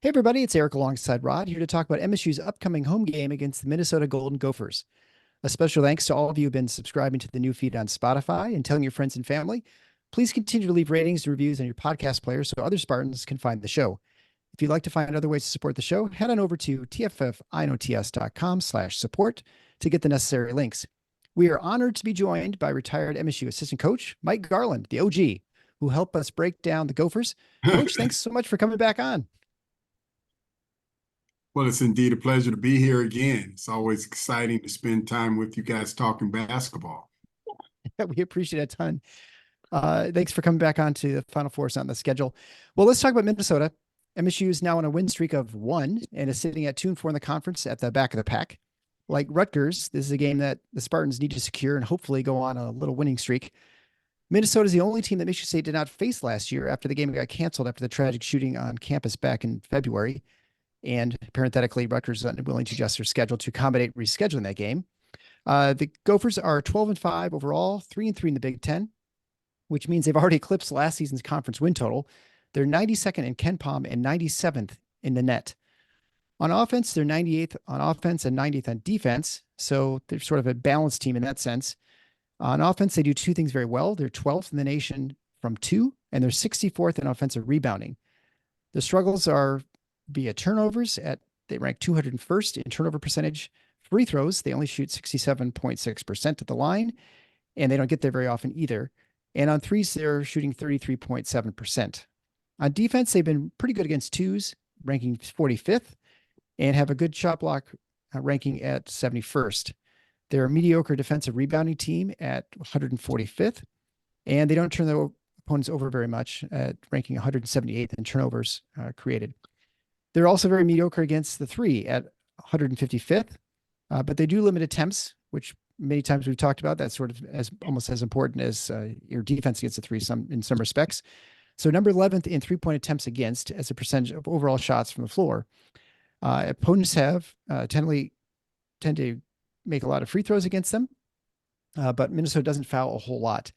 Hey everybody, it's Eric alongside Rod here to talk about MSU's upcoming home game against the Minnesota Golden Gophers. A special thanks to all of you who've been subscribing to the new feed on Spotify and telling your friends and family. Please continue to leave ratings and reviews on your podcast player so other Spartans can find the show. If you'd like to find other ways to support the show, head on over to tffinots.com/support to get the necessary links. We are honored to be joined by retired MSU assistant coach Mike Garland, the OG, who helped us break down the Gophers. Coach, thanks so much for coming back on. Well, it's indeed a pleasure to be here again. It's always exciting to spend time with you guys talking basketball. We appreciate it a ton. Thanks for coming back on to the Final Four on the schedule. Well, let's talk about Minnesota. MSU is now on a win streak of 1 and is sitting at 2-4 in the conference at the back of the pack. Like Rutgers, this is a game that the Spartans need to secure and hopefully go on a little winning streak. Minnesota is the only team that Michigan State did not face last year after the game got canceled after the tragic shooting on campus back in February. And parenthetically, Rutgers is unwilling to adjust their schedule to accommodate rescheduling that game. The Gophers are 12-5 overall, 3-3 in the Big Ten, which means they've already eclipsed last season's conference win total. They're 92nd in KenPom and 97th in the net. On offense, they're 98th on offense and 90th on defense. So they're sort of a balanced team in that sense. On offense, they do two things very well. They're 12th in the nation from 2, and they're 64th in offensive rebounding. The struggles are via turnovers they rank 201st in turnover percentage. Free throws, they only shoot 67.6% at the line, and they don't get there very often either. And on threes, they're shooting 33.7%. On defense, they've been pretty good against twos, ranking 45th, and have a good shot block ranking at 71st. They're a mediocre defensive rebounding team at 145th, and they don't turn their opponents over very much, ranking 178th in turnovers created. They're also very mediocre against the three at 155th, but they do limit attempts, which many times we've talked about. That's sort of almost as important as your defense against the three in some respects. So number 11th in three-point attempts against as a percentage of overall shots from the floor. Opponents tend to make a lot of free throws against them, but Minnesota doesn't foul a whole lot.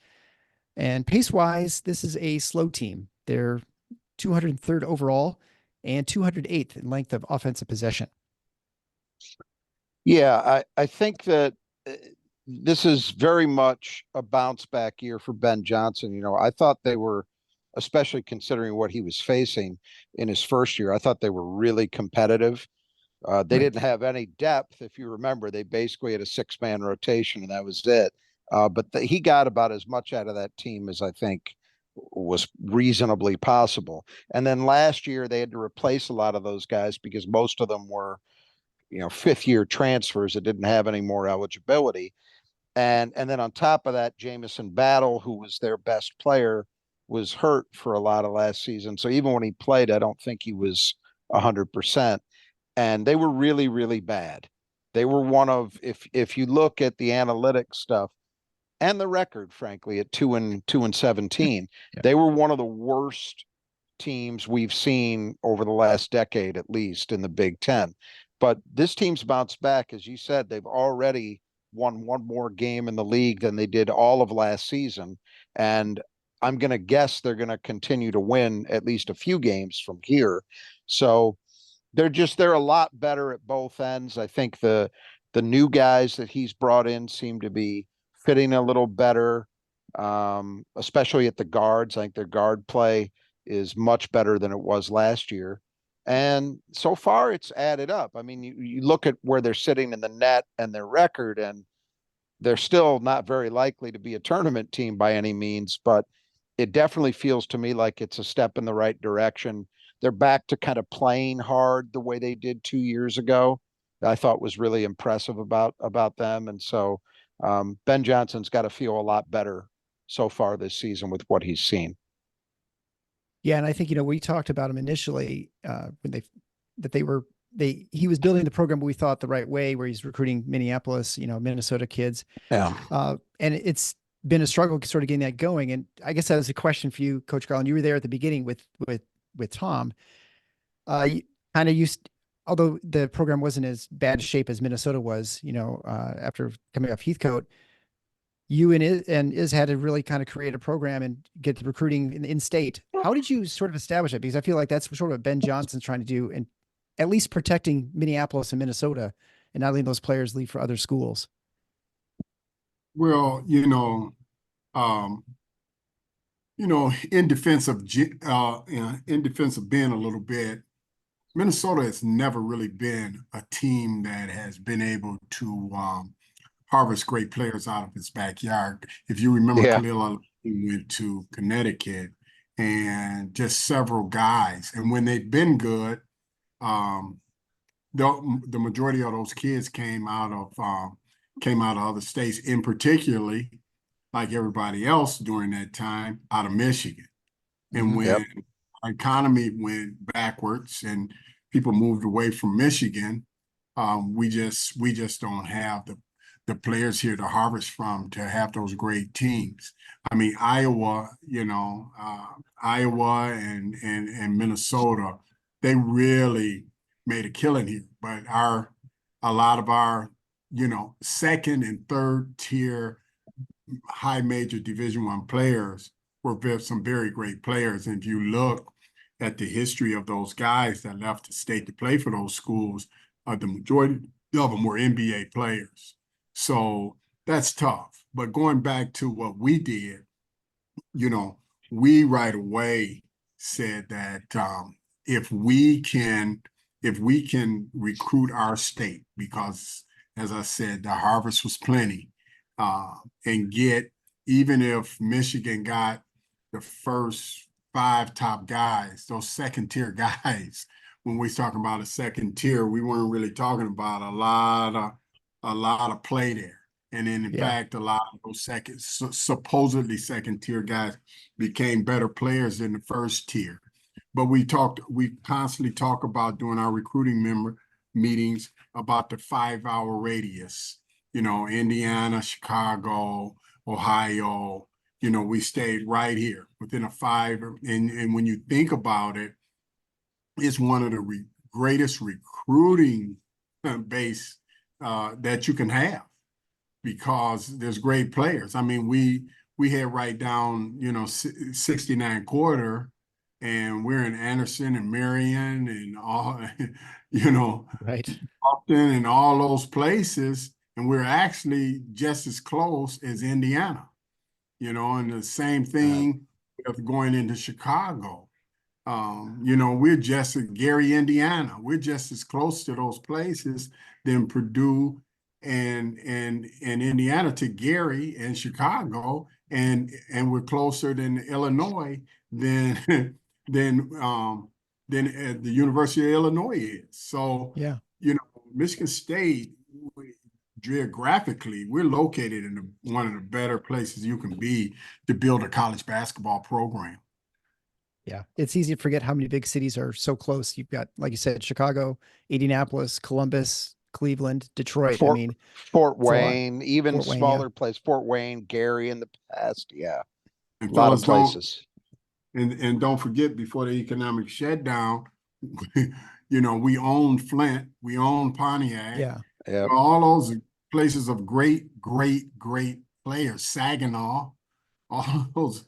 And pace-wise, this is a slow team. They're 203rd overall and 208th in length of offensive possession. Yeah, I think that this is very much a bounce back year for Ben Johnson. You know, I thought they were, especially considering what he was facing in his first year, I thought they were really competitive. They didn't have any depth. If you remember, they basically had a 6-man rotation and that was it. But he got about as much out of that team as I think was reasonably possible. And then last year they had to replace a lot of those guys because most of them were, fifth-year transfers that didn't have any more eligibility. And then on top of that, Jamison Battle, who was their best player, was hurt for a lot of last season. So even when he played, I don't think he was 100%. And they were really, really bad. They were one of, if you look at the analytics stuff and the record, frankly, at 2-17, yeah, they were one of the worst teams we've seen over the last decade, at least in the Big Ten. But this team's bounced back. As you said, they've already won one more game in the league than they did all of last season. And I'm going to guess they're going to continue to win at least a few games from here. So they're a lot better at both ends. I think the new guys that he's brought in seem to be fitting a little better, especially at the guards. I think their guard play is much better than it was last year. And so far it's added up. I mean, you look at where they're sitting in the net and their record, and they're still not very likely to be a tournament team by any means, but it definitely feels to me like it's a step in the right direction. They're back to kind of playing hard the way they did 2 years ago. I thought was really impressive about them. And so Ben Johnson's got to feel a lot better so far this season with what he's seen. Yeah, and I think, we talked about him initially when he was building the program we thought the right way, where he's recruiting Minneapolis, Minnesota kids. Yeah. And it's been a struggle sort of getting that going. And I guess that was a question for you, Coach Garland. You were there at the beginning with Tom. Although the program wasn't as bad shape as Minnesota was, after coming off Heathcote, you and Iz had to really kind of create a program and get the recruiting in state How did you sort of establish it? Because I feel like that's sort of what Ben Johnson's trying to do, and at least protecting Minneapolis and Minnesota, and not letting those players leave for other schools. Well, um, in defense of in defense of Ben a little bit, Minnesota has never really been a team that has been able to harvest great players out of its backyard. If you remember, Yeah. Khalil went to Connecticut, and just several guys. And when they've been good, um, the majority of those kids came out of other states, in particularly, like everybody else during that time, out of Michigan. And when Yep. our economy went backwards and people moved away from Michigan, we just don't have the players here to harvest from to have those great teams. I mean, Iowa, Iowa and Minnesota, they really made a killing here. But a lot of our, second and third tier high major Division I players were some very great players. And if you look at the history of those guys that left the state to play for those schools, the majority of them were NBA players. So that's tough. But going back to what we did, we right away said that if we can recruit our state, because as I said, the harvest was plenty, and get, even if Michigan got the first 5 top guys, those second tier guys, when we talking about a second tier, we weren't really talking about a lot of play there. And then in fact, a lot of those supposedly second tier guys became better players than the first tier. But we constantly talk about during our recruiting meetings about the 5-hour radius, Indiana, Chicago, Ohio, we stayed right here within a 5. And when you think about it, it's one of the greatest recruiting base that you can have, because there's great players. I mean, we had right down, 69 quarter, and we're in Anderson and Marion and all, Right. Upton and all those places, and we're actually just as close as Indiana, and the same thing with going into Chicago. We're just at Gary, Indiana. We're just as close to those places than Purdue and Indiana to Gary and Chicago, and we're closer than Illinois than the University of Illinois is. So Michigan State, geographically, we're located in one of the better places you can be to build a college basketball program. Yeah, it's easy to forget how many big cities are so close. You've got, like you said, Chicago, Indianapolis, Columbus, Cleveland, Detroit. Fort Wayne, even Fort Wayne, smaller place, Fort Wayne, Gary in the past. Yeah, and a lot of places. And don't forget, before the economic shutdown, we owned Flint, we owned Pontiac. Yeah. All those places of great players, Saginaw, all those,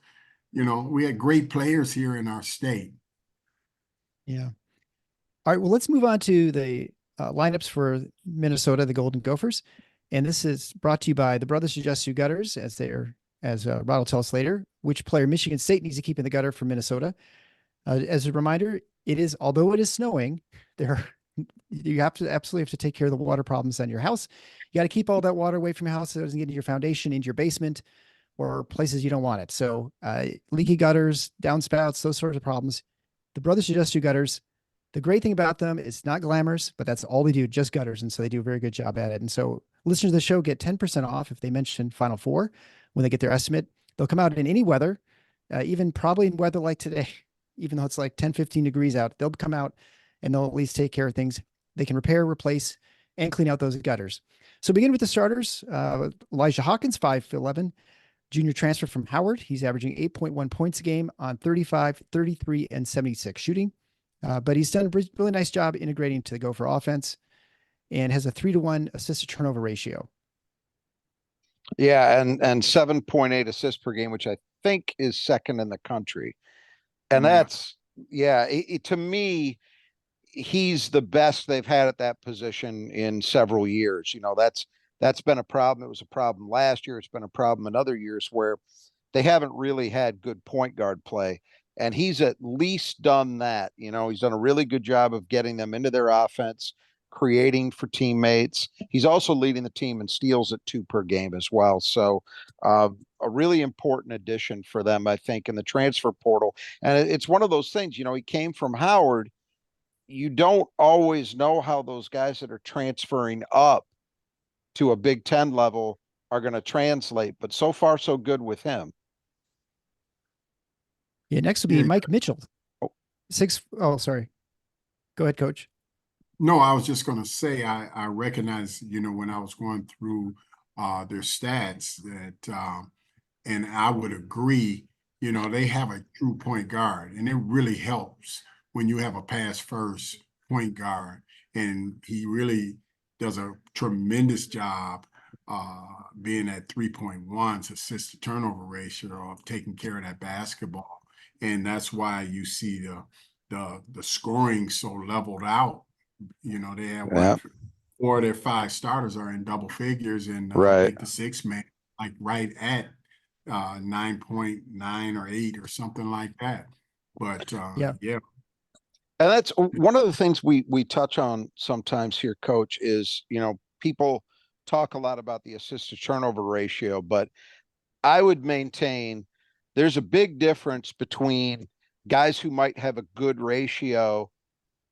we had great players here in our state. Yeah. All right. Well, let's move on to the lineups for Minnesota, the Golden Gophers. And this is brought to you by the Brothers Suggest You Gutters, as Rod will tell us later, which player Michigan State needs to keep in the gutter for Minnesota. As a reminder, although it is snowing, you absolutely have to take care of the water problems on your house. You got to keep all that water away from your house so it doesn't get into your foundation, into your basement, or places you don't want it. So leaky gutters, downspouts, those sorts of problems. The Brothers Suggest You Gutters. The great thing about them is not glamorous, but that's all they do, just gutters. And so they do a very good job at it. And so listeners of the show get 10% off if they mention Final Four when they get their estimate. They'll come out in any weather, even probably in weather like today, even though it's like 10, 15 degrees out. They'll come out and they'll at least take care of things. They can repair, replace, and clean out those gutters. So begin with the starters. Elijah Hawkins, 5'11", junior transfer from Howard. He's averaging 8.1 points a game on 35, 33, and 76 shooting. But he's done a really nice job integrating to the Gopher offense and has a 3-to-1 assist to turnover ratio. Yeah, and 7.8 assists per game, which I think is second in the country. And Yeah. that's, yeah, to me, he's the best they've had at that position in several years. That's been a problem. It was a problem last year. It's been a problem in other years where they haven't really had good point guard play. And he's at least done that. He's done a really good job of getting them into their offense, creating for teammates. He's also leading the team in steals at 2 per game as well. So a really important addition for them, I think, in the transfer portal. And it's one of those things, he came from Howard. You don't always know how those guys that are transferring up to a Big Ten level are going to translate, but so far so good with him. Yeah, next will be Mike Mitchell. Oh, sorry. Go ahead, Coach. No, I was just going to say, I recognize, when I was going through their stats that, and I would agree, they have a true point guard, and it really helps when you have a pass first point guard, and he really does a tremendous job being at 3.1 assist to turnover ratio of taking care of that basketball. And that's why you see the scoring so leveled out. They have 4 of their 5 starters are in double figures, and I think the 6th man like right at 9.9 or 8 or something like that. But yeah. And that's one of the things we touch on sometimes here, Coach, is, people talk a lot about the assist to turnover ratio, but I would maintain there's a big difference between guys who might have a good ratio,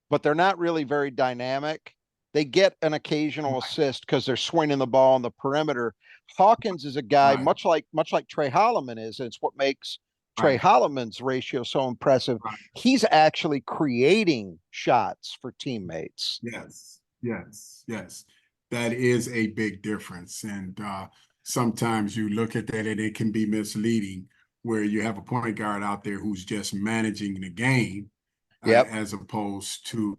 but they're not really very dynamic. They get an occasional assist because they're swinging the ball on the perimeter. Hawkins is a guy much like Trey Holloman is, and it's what makes Trey Holloman's ratio so impressive. He's actually creating shots for teammates. Yes. That is a big difference. And sometimes you look at that and it can be misleading, where you have a point guard out there who's just managing the game, as opposed to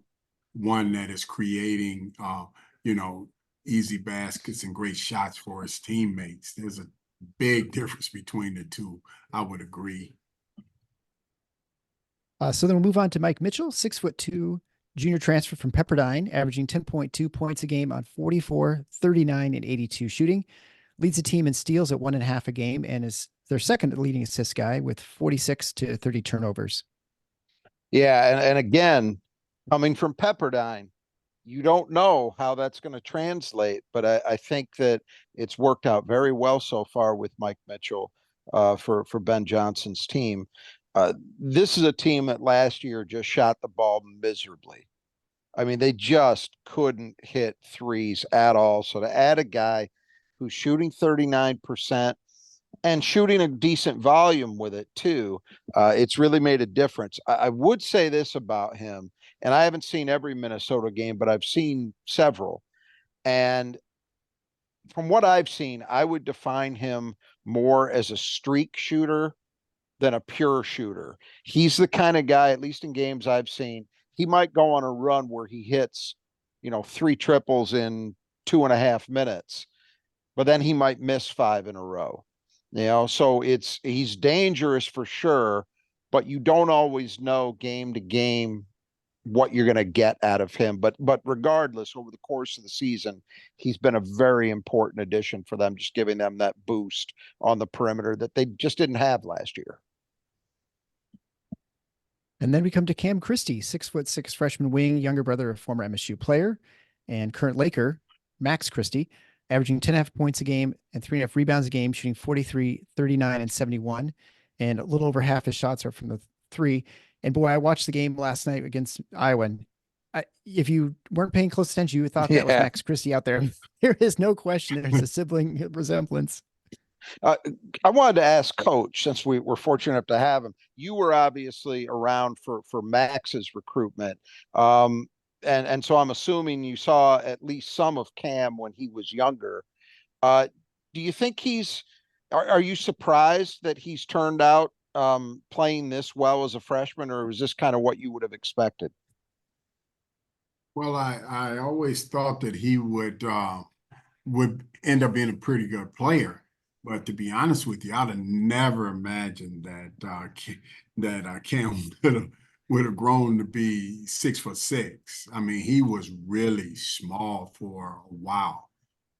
one that is creating, easy baskets and great shots for his teammates. There's a big difference between the two. I would agree. So then we'll move on to Mike Mitchell, 6'2", junior transfer from Pepperdine, averaging 10.2 points a game on 44, 39, and 82 shooting. Leads the team in steals at 1.5 a game and is their second leading assist guy with 46 to 30 turnovers. Yeah, and again, coming from Pepperdine, you don't know how that's going to translate, but I think that it's worked out very well so far with Mike Mitchell for Ben Johnson's team. This is a team that last year just shot the ball miserably. I mean, they just couldn't hit threes at all. So to add a guy who's shooting 39% and shooting a decent volume with it too, it's really made a difference. I would say this about him, and I haven't seen every Minnesota game, but I've seen several. And from what I've seen, I would define him more as a streak shooter than a pure shooter. He's the kind of guy, at least in games I've seen, he might go on a run where he hits, 3 triples in 2.5 minutes, but then he might miss 5 in a row. So he's dangerous for sure, but you don't always know game to game what you're going to get out of him. But regardless, over the course of the season, he's been a very important addition for them, just giving them that boost on the perimeter that they just didn't have last year. And then we come to Cam Christie, 6'6" freshman wing, younger brother of former MSU player and current Laker, Max Christie, averaging 10.5 points a game and 3.5 rebounds a game, shooting 43, 39, and 71. And a little over half his shots are from the 3. And boy, I watched the game last night against Iowa. And if you weren't paying close attention, you thought that was Max Christie out there. There is no question there's a sibling resemblance. I wanted to ask Coach, since we were fortunate enough to have him, you were obviously around for Max's recruitment. And so I'm assuming you saw at least some of Cam when he was younger. Do you think are you surprised that he's turned out playing this well as a freshman, or was this kind of what you would have expected? Well, I always thought that he would end up being a pretty good player. But to be honest with you, I'd have never imagined that Cam would have grown to be 6'6". I mean, he was really small for a while.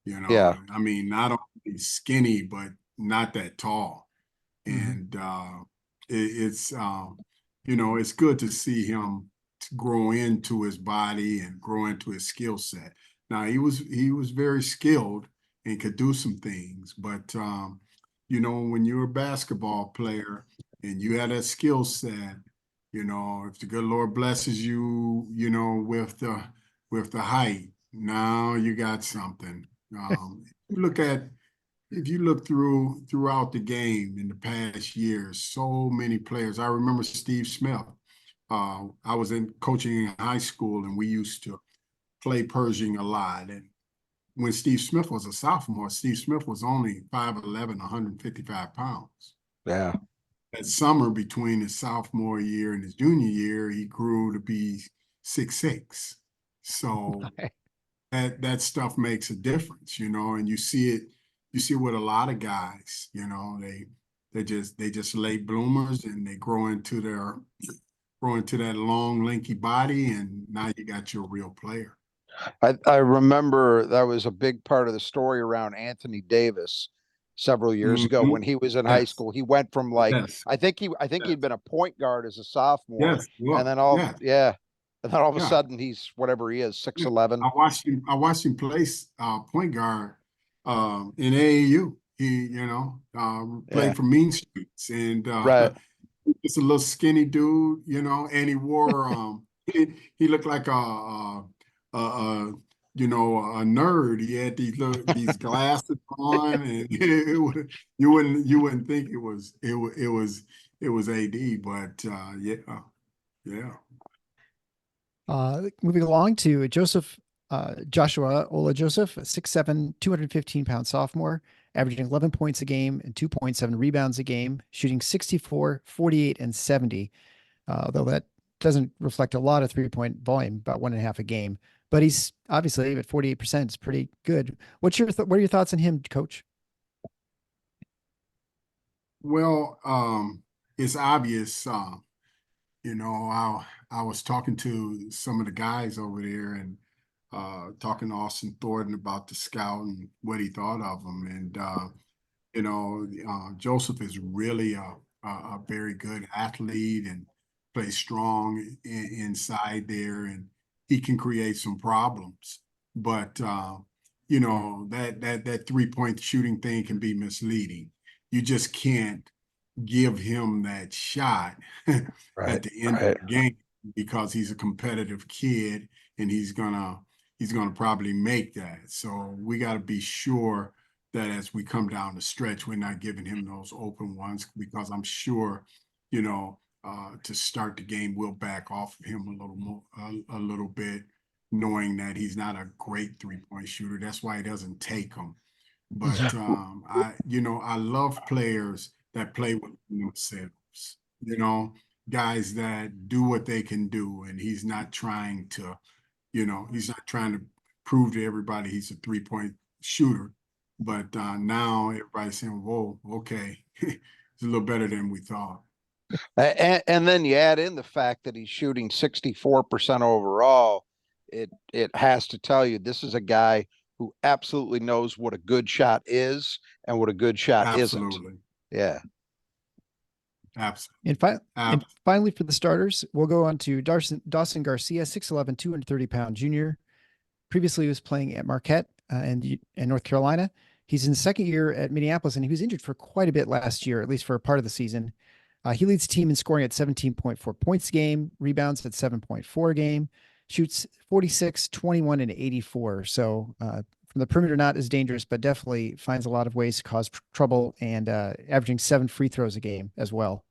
Yeah. I mean, not only skinny, but not that tall. Mhm. And it's it's good to see him grow into his body and grow into his skill set. Now he was very skilled and could do some things, but when you're a basketball player and you have that skill set, if the good Lord blesses you, with the height, now you got something. You look at if you look throughout the game in the past years, so many players. I remember Steve Smith. I was in coaching in high school, and we used to play Pershing a lot. And when Steve Smith was a sophomore, Steve Smith was only 5'11", 155 pounds. Yeah. That summer between his sophomore year and his junior year, he grew to be 6'6". So that stuff makes a difference, and you see it with a lot of guys, they just late bloomers and they grow into that long, lanky body, and now you got your real player. I remember that was a big part of the story around Anthony Davis several years ago Mhm. when he was in high Yes, school. He went from like yes, I think yes, he'd been a point guard as a sophomore, yes, and look, then all yes, yeah, and then all of a yeah. sudden he's whatever he is, Yeah. 6'11". I watched him play point guard in AAU. He, Yeah. played for Mean Streets, and Right. just a little skinny dude, and he wore he looked like a a nerd. He had these glasses on, and you wouldn't think it was AD, but yeah, yeah. Moving along to Joshua Ola Joseph, 6'7", 215-pound sophomore, averaging 11 points a game and 2.7 rebounds a game, shooting 64, 48, and 70. Though that doesn't reflect a lot of three-point volume, about 1.5 a game. But he's obviously at 48% is pretty good. What are your thoughts on him, Coach? Well, it's obvious. I was talking to some of the guys over there and talking to Austin Thornton about the scout and what he thought of him. And Joseph is really a very good athlete and plays strong inside there, and he can create some problems. But that 3-point shooting thing can be misleading. You just can't give him that shot Right. at the end of Right. the game because he's a competitive kid and he's gonna probably make that. So we got to be sure that as we come down the stretch, we're not giving him those open ones because I'm sure, to start the game, we'll back off of him a little more, a little bit, knowing that he's not a great 3-point shooter. That's why he doesn't take them. But I love players that play with themselves. Guys that do what they can do, and he's not trying to prove to everybody he's a 3-point shooter. But now everybody's saying, "Whoa, okay, he's a little better than we thought." And then you add in the fact that he's shooting 64% overall. It has to tell you this is a guy who absolutely knows what a good shot is and what a good shot isn't. Absolutely, Yeah. absolutely, And absolutely. finally, for the starters, we'll go on to Dawson Garcia, 6'11", 230-pound junior. Previously, he was playing at Marquette in North Carolina. He's in the second year at Minneapolis, and he was injured for quite a bit last year, at least for a part of the season. He leads the team in scoring at 17.4 points a game, rebounds at 7.4 a game, shoots 46, 21, and 84. So from the perimeter, not as dangerous, but definitely finds a lot of ways to cause trouble and averaging 7 free throws a game as well.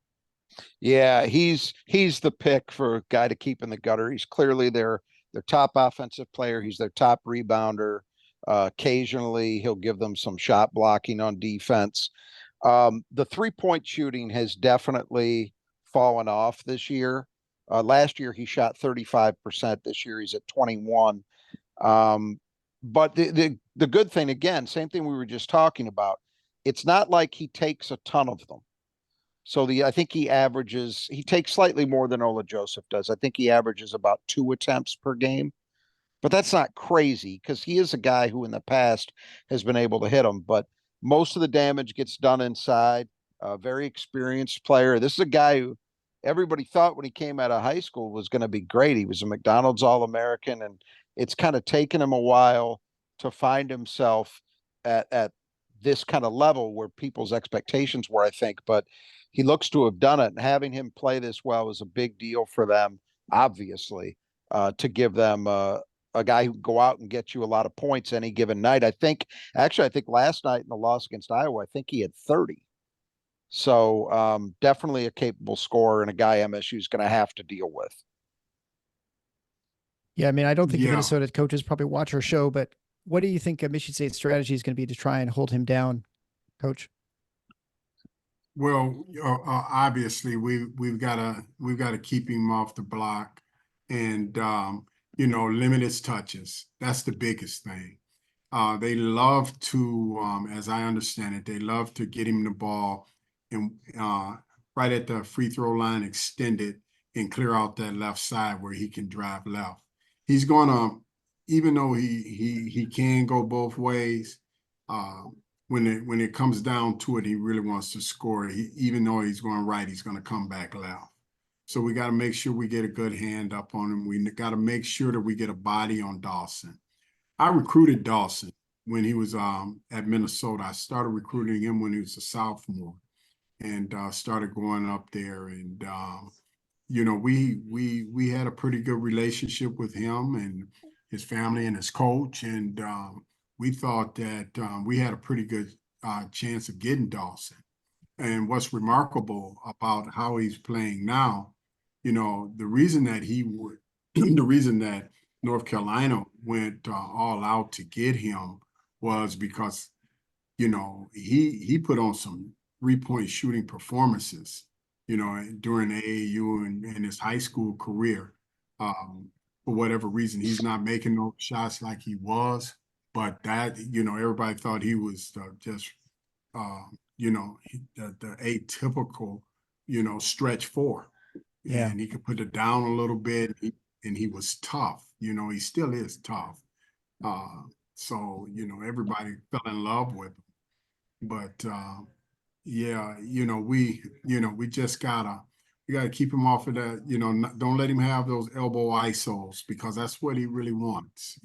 Yeah, he's the pick for a guy to keep in the gutter. He's clearly their top offensive player. He's their top rebounder. Occasionally, he'll give them some shot blocking on defense. The 3-point shooting has definitely fallen off this year. Last year he shot 35%. This year he's at 21. But the good thing, again, same thing we were just talking about. it's not like he takes a ton of them. So I think he takes slightly more than Ola Joseph does. I think he averages about 2 attempts per game, but that's not crazy because he is a guy who in the past has been able to hit them. But most of the damage gets done inside. A very experienced player. This is a guy who everybody thought when he came out of high school was going to be great. He was a McDonald's All-American, and it's kind of taken him a while to find himself at this kind of level where people's expectations were, I think. But he looks to have done it, and having him play this well is a big deal for them, obviously, to give them a guy who can go out and get you a lot of points any given night. I think last night in the loss against Iowa, I think he had 30. So definitely a capable scorer and a guy MSU is going to have to deal with. Yeah, I mean, I don't think the Yeah. Minnesota coaches probably watch our show, but what do you think Michigan State's strategy is going to be to try and hold him down, Coach? Well, obviously we've got to keep him off the block, and limit his touches. That's the biggest thing. They love to, as I understand it, they love to get him the ball and right at the free throw line, extend it and clear out that left side where he can drive left. He's gonna, even though he can go both ways. When it comes down to it, he really wants to score. Even though he's going right, he's going to come back left. So we got to make sure we get a good hand up on him. We got to make sure that we get a body on Dawson. I recruited Dawson when he was at Minnesota. I started recruiting him when he was a sophomore, and started going up there. And we had a pretty good relationship with him and his family and his coach, and we thought that we had a pretty good chance of getting Dawson. And what's remarkable about how he's playing now, the reason that the reason that North Carolina went all out to get him was because, he put on some 3-point shooting performances, during AAU and his high school career. For whatever reason, he's not making those shots like he was, but that, everybody thought he was just, the atypical, stretch four. Yeah. And he could put it down a little bit, and he was tough. He still is tough. So, everybody fell in love with him. But yeah, we just we gotta keep him off of that, don't let him have those elbow ISOs because that's what he really wants,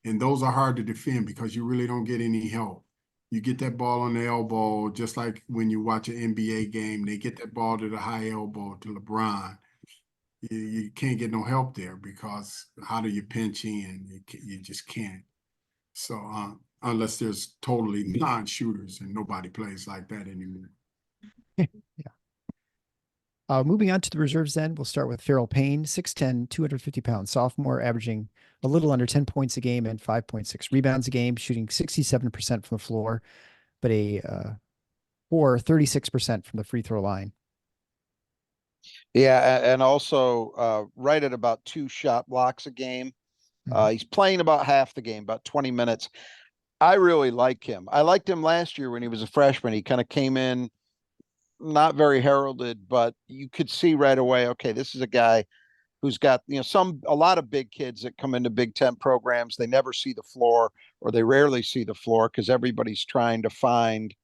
and those are hard to defend because you really don't get any help. You get that ball on the elbow, just like when you watch an NBA game, they get that ball to the high elbow to LeBron. You can't get no help there because how do you pinch in? You just can't. So unless there's totally non-shooters and nobody plays like that anymore. Yeah. Moving on to the reserves then, we'll start with Farrell Payne, 6'10", 250-pound sophomore, averaging a little under 10 points a game and 5.6 rebounds a game, shooting 67% from the floor, but or 36% from the free throw line. Yeah, and also right at about 2 shot blocks a game. He's playing about half the game, about 20 minutes. I really like him. I liked him last year when he was a freshman. He kind of came in not very heralded, but you could see right away, okay, this is a guy who's got, a lot of big kids that come into Big Ten programs. They never see the floor, or they rarely see the floor because everybody's trying to find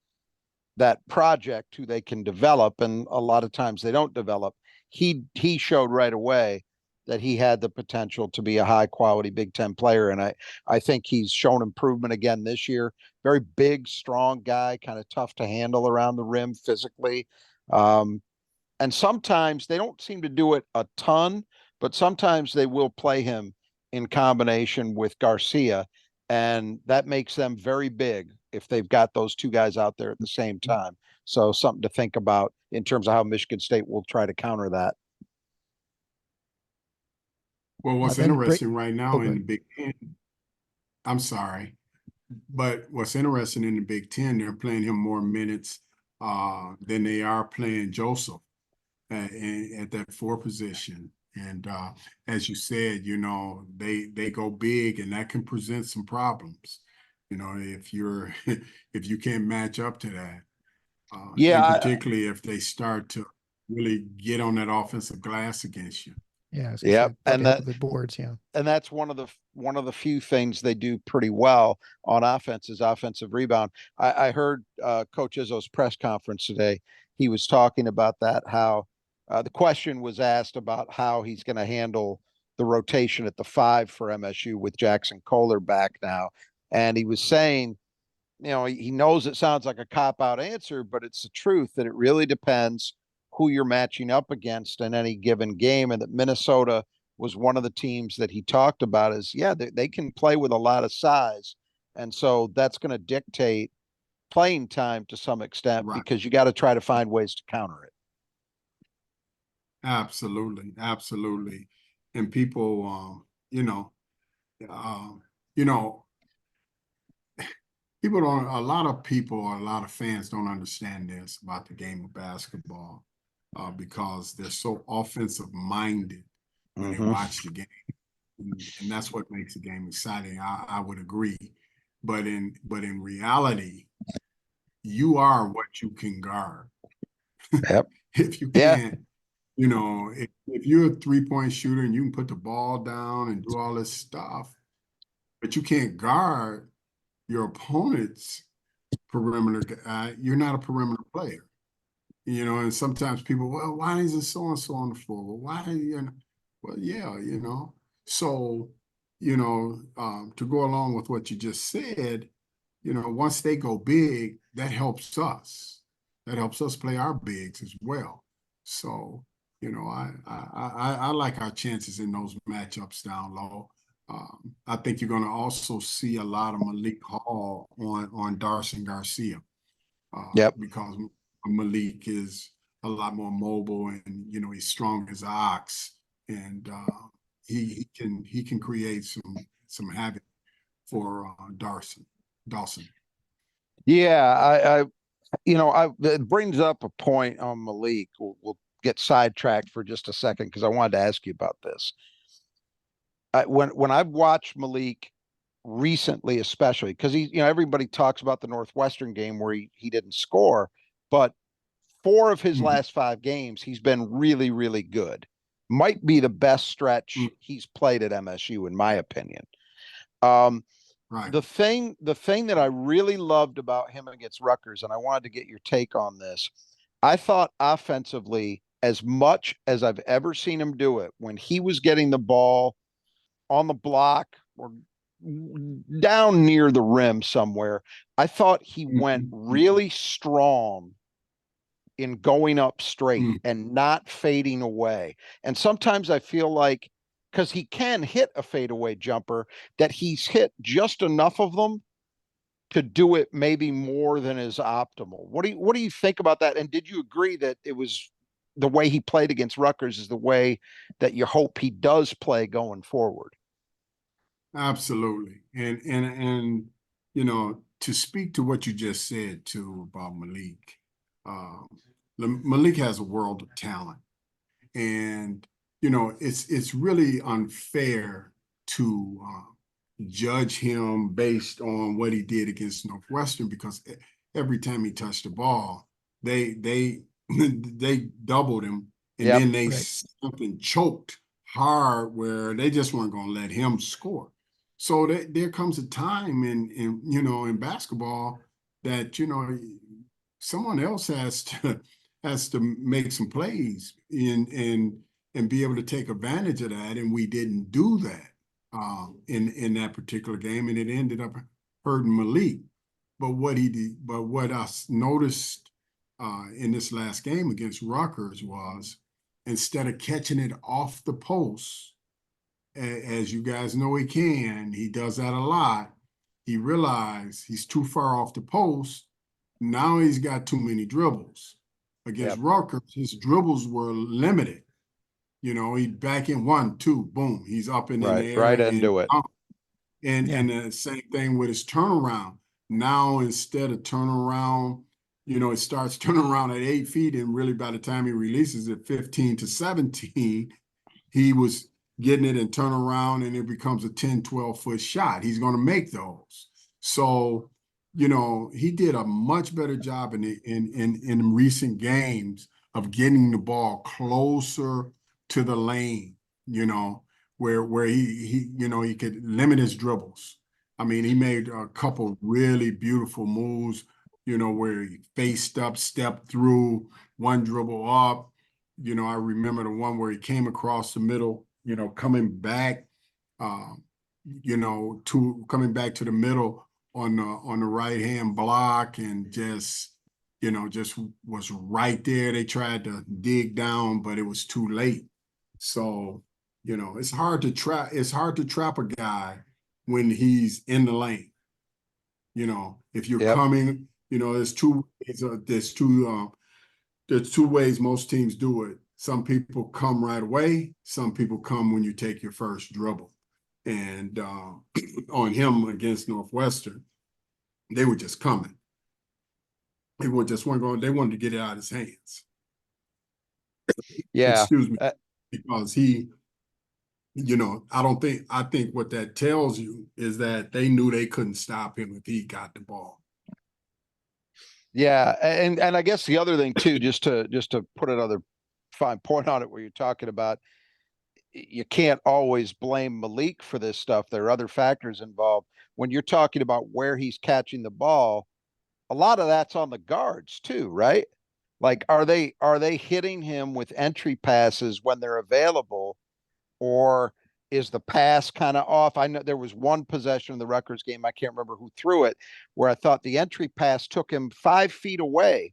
that project who they can develop. And a lot of times they don't develop. He showed right away that he had the potential to be a high quality Big Ten player. And I think he's shown improvement again this year. Very big, strong guy, kind of tough to handle around the rim physically. And sometimes they don't seem to do it a ton, but sometimes they will play him in combination with Garcia. And that makes them very big if they've got those two guys out there at the same time. So something to think about in terms of how Michigan State will try to counter that. Well, what's Then interesting right now in good. the Big Ten, I'm sorry, but what's interesting in the Big Ten, they're playing him more minutes than they are playing Joseph at that 4 position. And as you said, they go big, and that can present some problems. You know, if you're if you can't match up to that, Yeah, and particularly if they start to really get on that offensive glass against you. Yeah, I was gonna yeah, say start to hit with the boards. Yeah. and that's one of the few things they do pretty well on offense is offensive rebound. I heard Coach Izzo's press conference today. He was talking about that, how the question was asked about how he's going to handle the rotation at the 5 for MSU with Jackson Kohler back now. And he was saying, you know, he knows it sounds like a cop out answer, but it's the truth that it really depends who you're matching up against in any given game. And that Minnesota was one of the teams that he talked about is, yeah, they can play with a lot of size. And so that's going to dictate playing time to some extent Right. because you got to try to find ways to counter it. Absolutely, absolutely. And people, um, you know, people don't, a lot of people, a lot of fans don't understand this about the game of basketball because they're so offensive minded when they watch the game. And that's what makes the game exciting. I would agree. But in reality, you are what you can guard. Yep. If you Yeah. can't, if you're a 3-point shooter and you can put the ball down and do all this stuff, but you can't guard your opponent's perimeter guy, you're not a perimeter player. And sometimes people, well, why isn't so-and-so on the floor? Well, why, well, yeah, So, to go along with what you just said, once they go big, that helps us. That helps us play our bigs as well. So, I like our chances in those matchups down low. I think you're going to also see a lot of Malik Hall on Darcy Garcia Yep. because Malik is a lot more mobile and he's strong as an ox, and he can create some havoc for Dawson. Yeah, it brings up a point on Malik. We'll get sidetracked for just a second because I wanted to ask you about this. When I've watched Malik recently, especially because everybody talks about the Northwestern game where he didn't score, but 4 of his last 5 games, he's been really, really good. Might be the best stretch he's played at MSU, in my opinion. Right. The thing that I really loved about him against Rutgers, and I wanted to get your take on this, I thought offensively, as much as I've ever seen him do it, when he was getting the ball on the block or down near the rim somewhere, I thought he went really strong in going up straight and not fading away. And sometimes I feel like, because he can hit a fadeaway jumper, that he's hit just enough of them to do it maybe more than is optimal. What do you think about that? And did you agree that it was the way he played against Rutgers is the way that you hope he does play going forward? Absolutely. And to speak to what you just said too about Malik, Malik has a world of talent. And it's really unfair to judge him based on what he did against Northwestern, because every time he touched the ball, they they doubled him, and Yep. then they Right. something choked hard where they just weren't going to let him score. So there comes a time in basketball that someone else has to make some plays and be able to take advantage of that, and we didn't do that in that particular game, and it ended up hurting Malik. But what I noticed in this last game against Rutgers was, instead of catching it off the post, as you guys know he does that a lot. He realized he's too far off the post. Now he's got too many dribbles. Against Rutgers, his dribbles were limited. He'd back in 1, 2, boom, he's up and in the air. Right into it. And the same thing with his turnaround. Now, instead of turning around, it starts turning around at 8 feet, and really by the time he releases it 15 to 17, he was getting it and turn around, and it becomes a 10, 12-foot shot. He's going to make those. So, he did a much better job in recent games of getting the ball closer to the lane, where he could limit his dribbles. I mean, he made a couple really beautiful moves, where he faced up, stepped through, one dribble up. I remember the one where he came across the middle, coming back, coming back to the middle on the right hand block, and just was right there. They tried to dig down, but it was too late. So, it's hard to trap a guy when he's in the lane. If you're Yep. coming, there's two ways most teams do it. Some people come right away. Some people come when you take your first dribble. And on him against Northwestern, they were just coming. They were just weren't going. They wanted to get it out of his hands. Yeah. Excuse me, because he, I think what that tells you is that they knew they couldn't stop him if he got the ball. Yeah, and I guess the other thing too, just to put another fine point on it, where you're talking about, you can't always blame Malik for this stuff. There are other factors involved. When you're talking about where he's catching the ball, a lot of that's on the guards too, right? Like, are they hitting him with entry passes when they're available, or is the pass kind of off? I know there was one possession in the Rutgers game, I can't remember who threw it, where I thought the entry pass took him 5 feet away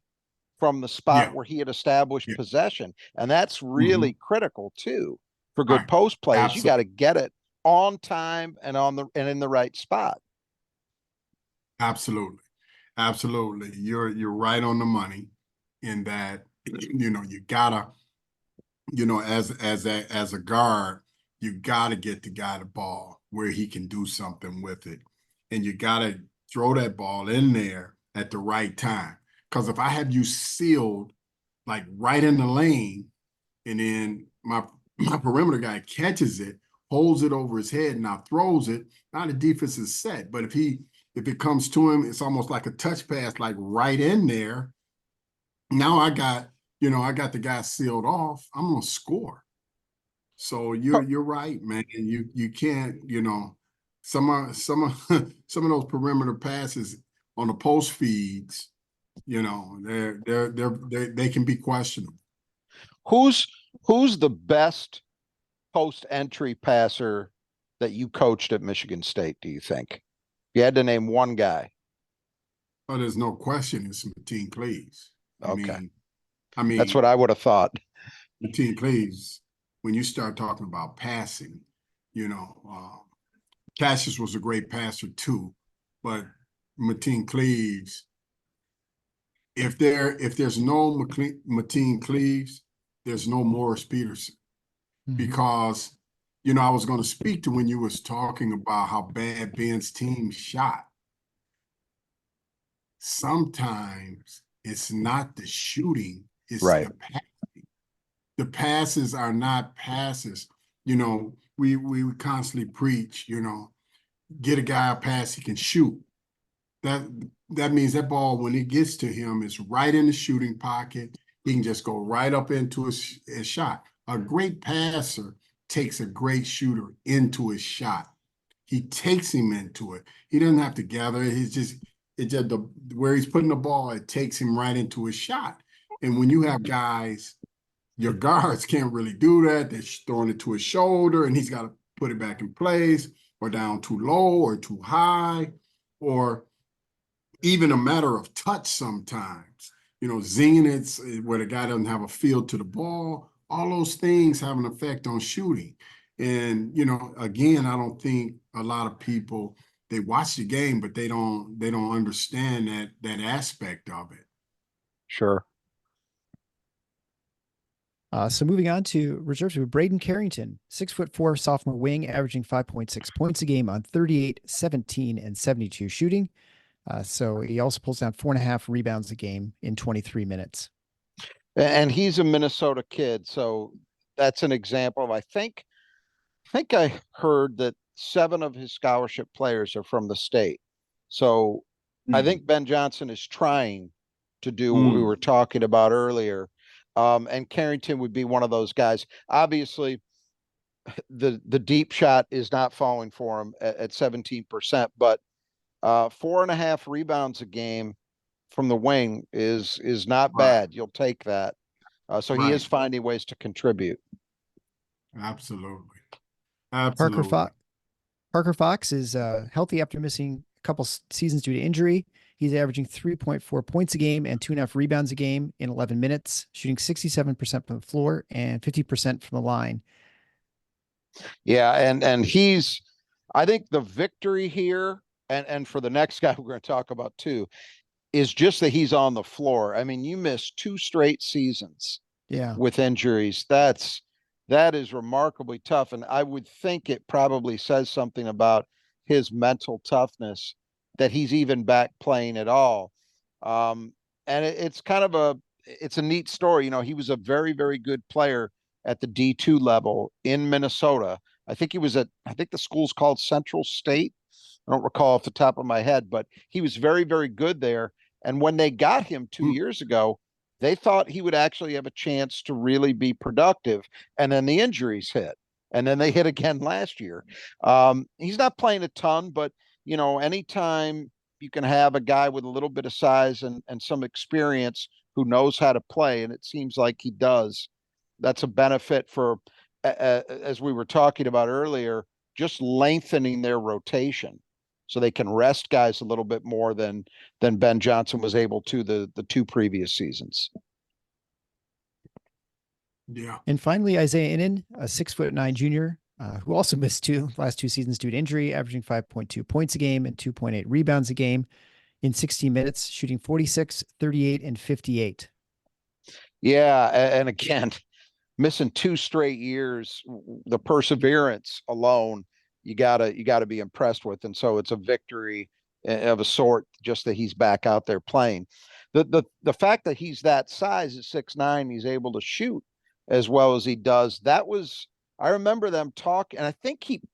from the spot where he had established possession. And that's really critical too for good post plays. You got to get it on time and in the right spot. Absolutely. Absolutely. You're right on the money in that, you gotta, as a guard, you gotta get the guy the ball where he can do something with it. And you gotta throw that ball in there at the right time. Because if I have you sealed like right in the lane, and then my perimeter guy catches it, holds it over his head, and now throws it, now the defense is set. But if it comes to him, it's almost like a touch pass, like right in there. Now I got the guy sealed off. I'm gonna score. So you're right, man. You can't, some of some of those perimeter passes on the post feeds, they can be questionable. Who's the best post entry passer that you coached at Michigan State, do you think? If you had to name one guy. Oh, there's no question it's Mateen Cleaves. Okay. I mean, that's what I would have thought. Mateen Cleaves, when you start talking about passing, Cassius was a great passer too, but Mateen Cleaves, if there's no Mateen Cleaves, there's no Morris Peterson. Because, I was going to speak to when you was talking about how bad Ben's team shot. Sometimes it's not the shooting, it's right. the passing. The passes are not passes. We constantly preach, get a guy a pass he can shoot. That means that ball, when it gets to him, is right in the shooting pocket. He can just go right up into his shot. A great passer takes a great shooter into his shot. He takes him into it. He doesn't have to gather it. Where he's putting the ball, it takes him right into his shot. And when you have guys, your guards can't really do that. They're throwing it to his shoulder, and he's got to put it back in place, or down too low or too high, or even a matter of touch sometimes. Zinging it where the guy doesn't have a feel to the ball. All those things have an effect on shooting. And, again, I don't think a lot of people, they watch the game, but they don't understand that aspect of it. Sure. So moving on to reserves with Braden Carrington, 6'4" sophomore wing, averaging 5.6 points a game on 38, 17, and 72 shooting. So he also pulls down 4.5 rebounds a game in 23 minutes. And he's a Minnesota kid, so that's an example of, I think I heard that 7 of his scholarship players are from the state. So I Mm. think Ben Johnson is trying to do what we Mm. were talking about earlier. And Carrington would be one of those guys. Obviously, the deep shot is not falling for him at 17%, but 4.5 rebounds a game from the wing is not Right. bad. You'll take that. So he is Right. finding ways to contribute. Absolutely. Parker Absolutely. Fox. Parker Fox is healthy after missing a couple seasons due to injury. He's averaging 3.4 points a game and 2.5 rebounds a game in 11 minutes, shooting 67% from the floor and 50% from the line. Yeah, and he's I think the victory here, and for the next guy we're going to talk about too, is just that he's on the floor. I mean, you missed 2 straight seasons Yeah. with injuries. That is remarkably tough. And I would think it probably says something about his mental toughness that he's even back playing at all. And it's kind of it's a neat story. You know, he was a very, very good player at the D2 level in Minnesota. I think the school's called Central State. I don't recall off the top of my head, but he was very, very good there. And when they got him 2 years ago, they thought he would actually have a chance to really be productive. And then the injuries hit. And then they hit again last year. He's not playing a ton, but you know, anytime you can have a guy with a little bit of size and some experience who knows how to play, and it seems like he does, that's a benefit for, as we were talking about earlier, just lengthening their rotation so they can rest guys a little bit more than Ben Johnson was able to the 2 previous seasons. Yeah. And finally, Isaiah Innen, a 6'9" junior, who also missed last 2 seasons due to injury, averaging 5.2 points a game and 2.8 rebounds a game in 16 minutes, shooting 46, 38, and 58. Yeah, and again, missing 2 straight years, the perseverance alone, you gotta be impressed with. And so it's a victory of a sort, just that he's back out there playing. The fact that he's that size at 6'9", he's able to shoot as well as he does. I remember them talk, and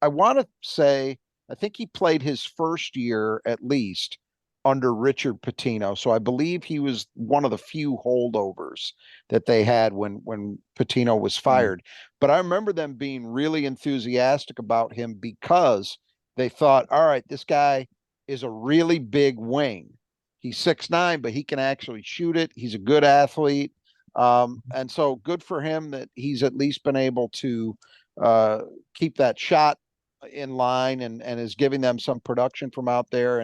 I want to say, I think he played his first year at least under Richard Pitino. So I believe he was one of the few holdovers that they had when Pitino was fired. But I remember them being really enthusiastic about him because they thought, all right, this guy is a really big wing. He's 6'9", but he can actually shoot it. He's a good athlete. And so good for him that he's at least been able to keep that shot in line and is giving them some production from out there.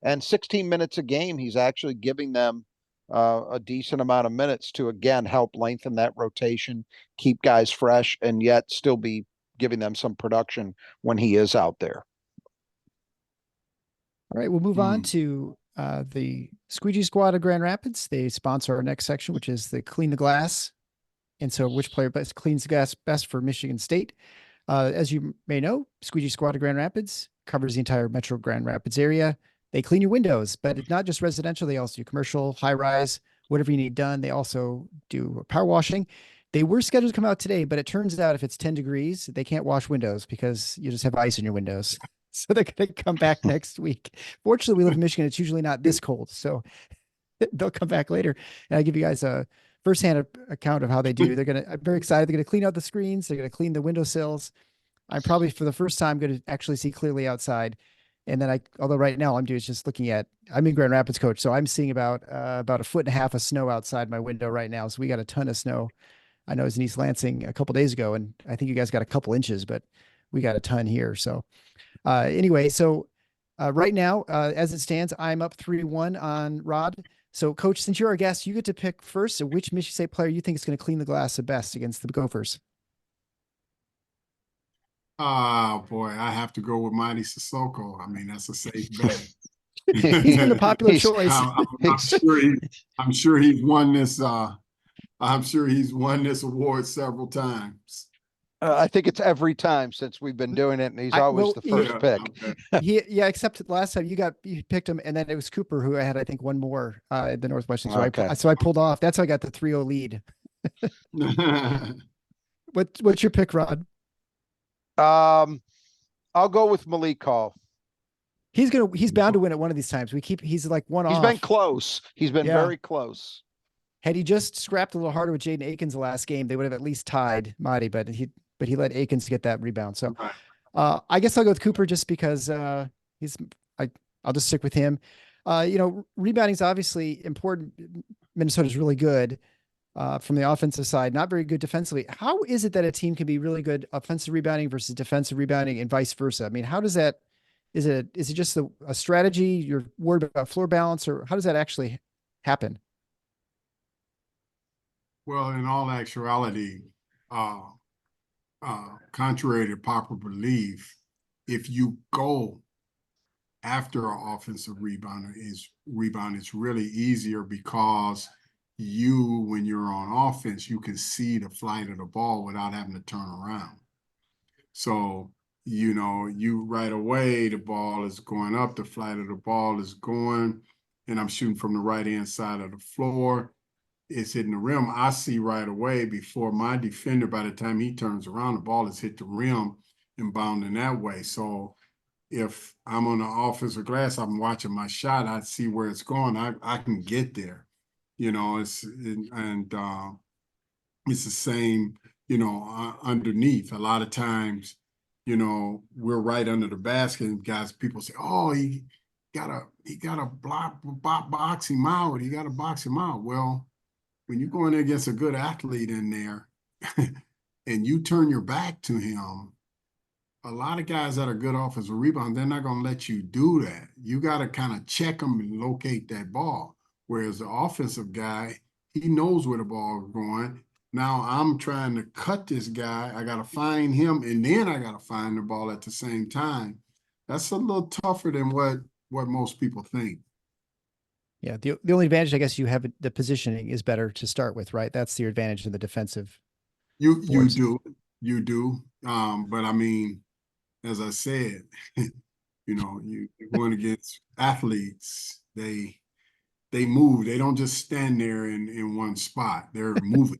And 16 minutes a game, he's actually giving them a decent amount of minutes to, again, help lengthen that rotation, keep guys fresh, and yet still be giving them some production when he is out there. All right, we'll move on to the Squeegee Squad of Grand Rapids. They sponsor our next section, which is the Clean the Glass. And so which player best cleans the glass best for Michigan State? As you may know, Squeegee Squad of Grand Rapids covers the entire Metro Grand Rapids area. They clean your windows, but it's not just residential. They also do commercial, high rise, whatever you need done. They also do power washing. They were scheduled to come out today, but it turns out if it's 10 degrees, they can't wash windows because you just have ice in your windows. So they're going to come back next week. Fortunately, we live in Michigan. It's usually not this cold. So they'll come back later. And I'll give you guys a firsthand account of how they do. I'm very excited. They're going to clean out the screens. They're going to clean the windowsills. I'm probably for the first time going to actually see clearly outside. And then although right now I'm in Grand Rapids, coach. So I'm seeing about 1.5 feet of snow outside my window right now. So we got a ton of snow. I know it was in East Lansing a couple days ago, and I think you guys got a couple inches, but we got a ton here. So anyway, right now, as it stands, I'm up 3-1 on Rod. So, Coach, since you're our guest, you get to pick first which Michigan State player you think is going to clean the glass the best against the Gophers. Oh boy, I have to go with Mighty Sissoko. I mean, that's a safe bet. He's been the popular choice. I'm sure he's won this. I'm sure he's won this award several times. I think it's every time since we've been doing it, and he's always the first pick. Okay. Except last time you picked him, and then it was Cooper who had, I think, one more at the Northwestern. So Okay. I pulled off. That's how I got the 3-0 lead. What's your pick, Rod? I'll go with Malik Hall. he's bound to win at one of these times. He's like one He's off. been close. He's been very close. Had he just scrapped a little harder with Jaden Akins the last game, they would have at least tied Marty, but he let Akins get that rebound. So I guess I'll go with Cooper just because I'll just stick with him. Rebounding is obviously important. Minnesota's really good from the offensive side, not very good defensively. How is it that a team can be really good offensive rebounding versus defensive rebounding and vice versa? I mean, how does that, is it just a strategy? You're worried about floor balance, or how does that actually happen? Well, in all actuality, contrary to popular belief, if you go after an offensive rebound, it's really easier because when you're on offense, you can see the flight of the ball without having to turn around. So, you right away, the ball is going up, the flight of the ball is going, and I'm shooting from the right-hand side of the floor. It's hitting the rim. I see right away before my defender, by the time he turns around, the ball has hit the rim and bounding that way. So if I'm on the offensive glass, I'm watching my shot, I see where it's going. I can get there. It's the same, underneath. A lot of times, we're right under the basket, and people say, "Oh, he got a box him out. He got to box him out." Well, when you're going against a good athlete in there and you turn your back to him, a lot of guys that are good offensive rebound, they're not going to let you do that. You got to kind of check them and locate that ball. Whereas the offensive guy, he knows where the ball is going. Now I'm trying to cut this guy. I got to find him, and then I got to find the ball at the same time. That's a little tougher than what most people think. Yeah, the only advantage I guess you have, the positioning is better to start with, right? That's the advantage in the defensive. You do. But I mean, as I said, you're going against athletes. They move. They don't just stand there in one spot. They're moving.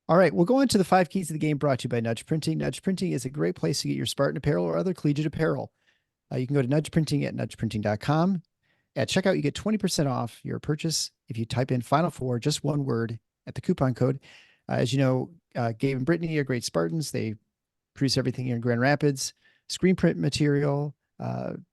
All right, we'll go into the 5 keys of the game brought to you by Nudge Printing. Nudge Printing is a great place to get your Spartan apparel or other collegiate apparel. You can go to Nudge Printing at nudgeprinting.com. At checkout, you get 20% off your purchase if you type in Final Four, just one word, at the coupon code. As you know, Gabe and Brittany are great Spartans. They produce everything here in Grand Rapids, screen print material,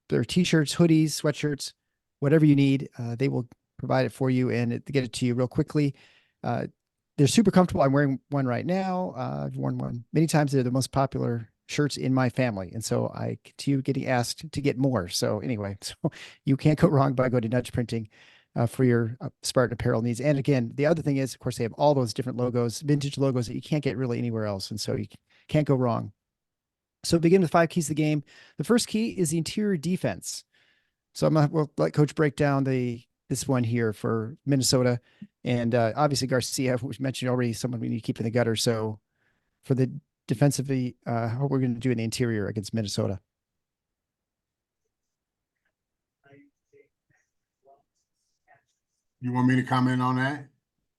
their t-shirts, hoodies, sweatshirts, whatever you need, they will provide it for you and get it to you real quickly. They're super comfortable. I'm wearing one right now. I've worn one many times. They're the most popular shirts in my family. And so I continue getting asked to get more. So anyway, so you can't go wrong by going to Nudge Printing for your Spartan apparel needs. And again, the other thing is, of course, they have all those different logos, vintage logos that you can't get really anywhere else. And so you can't go wrong. So begin with 5 keys of the game. The first key is the interior defense. So we'll let Coach break down this one here for Minnesota. And obviously Garcia, which mentioned already, someone we need to keep in the gutter. So for the defensively, what we're going to do in the interior against Minnesota. You want me to comment on that?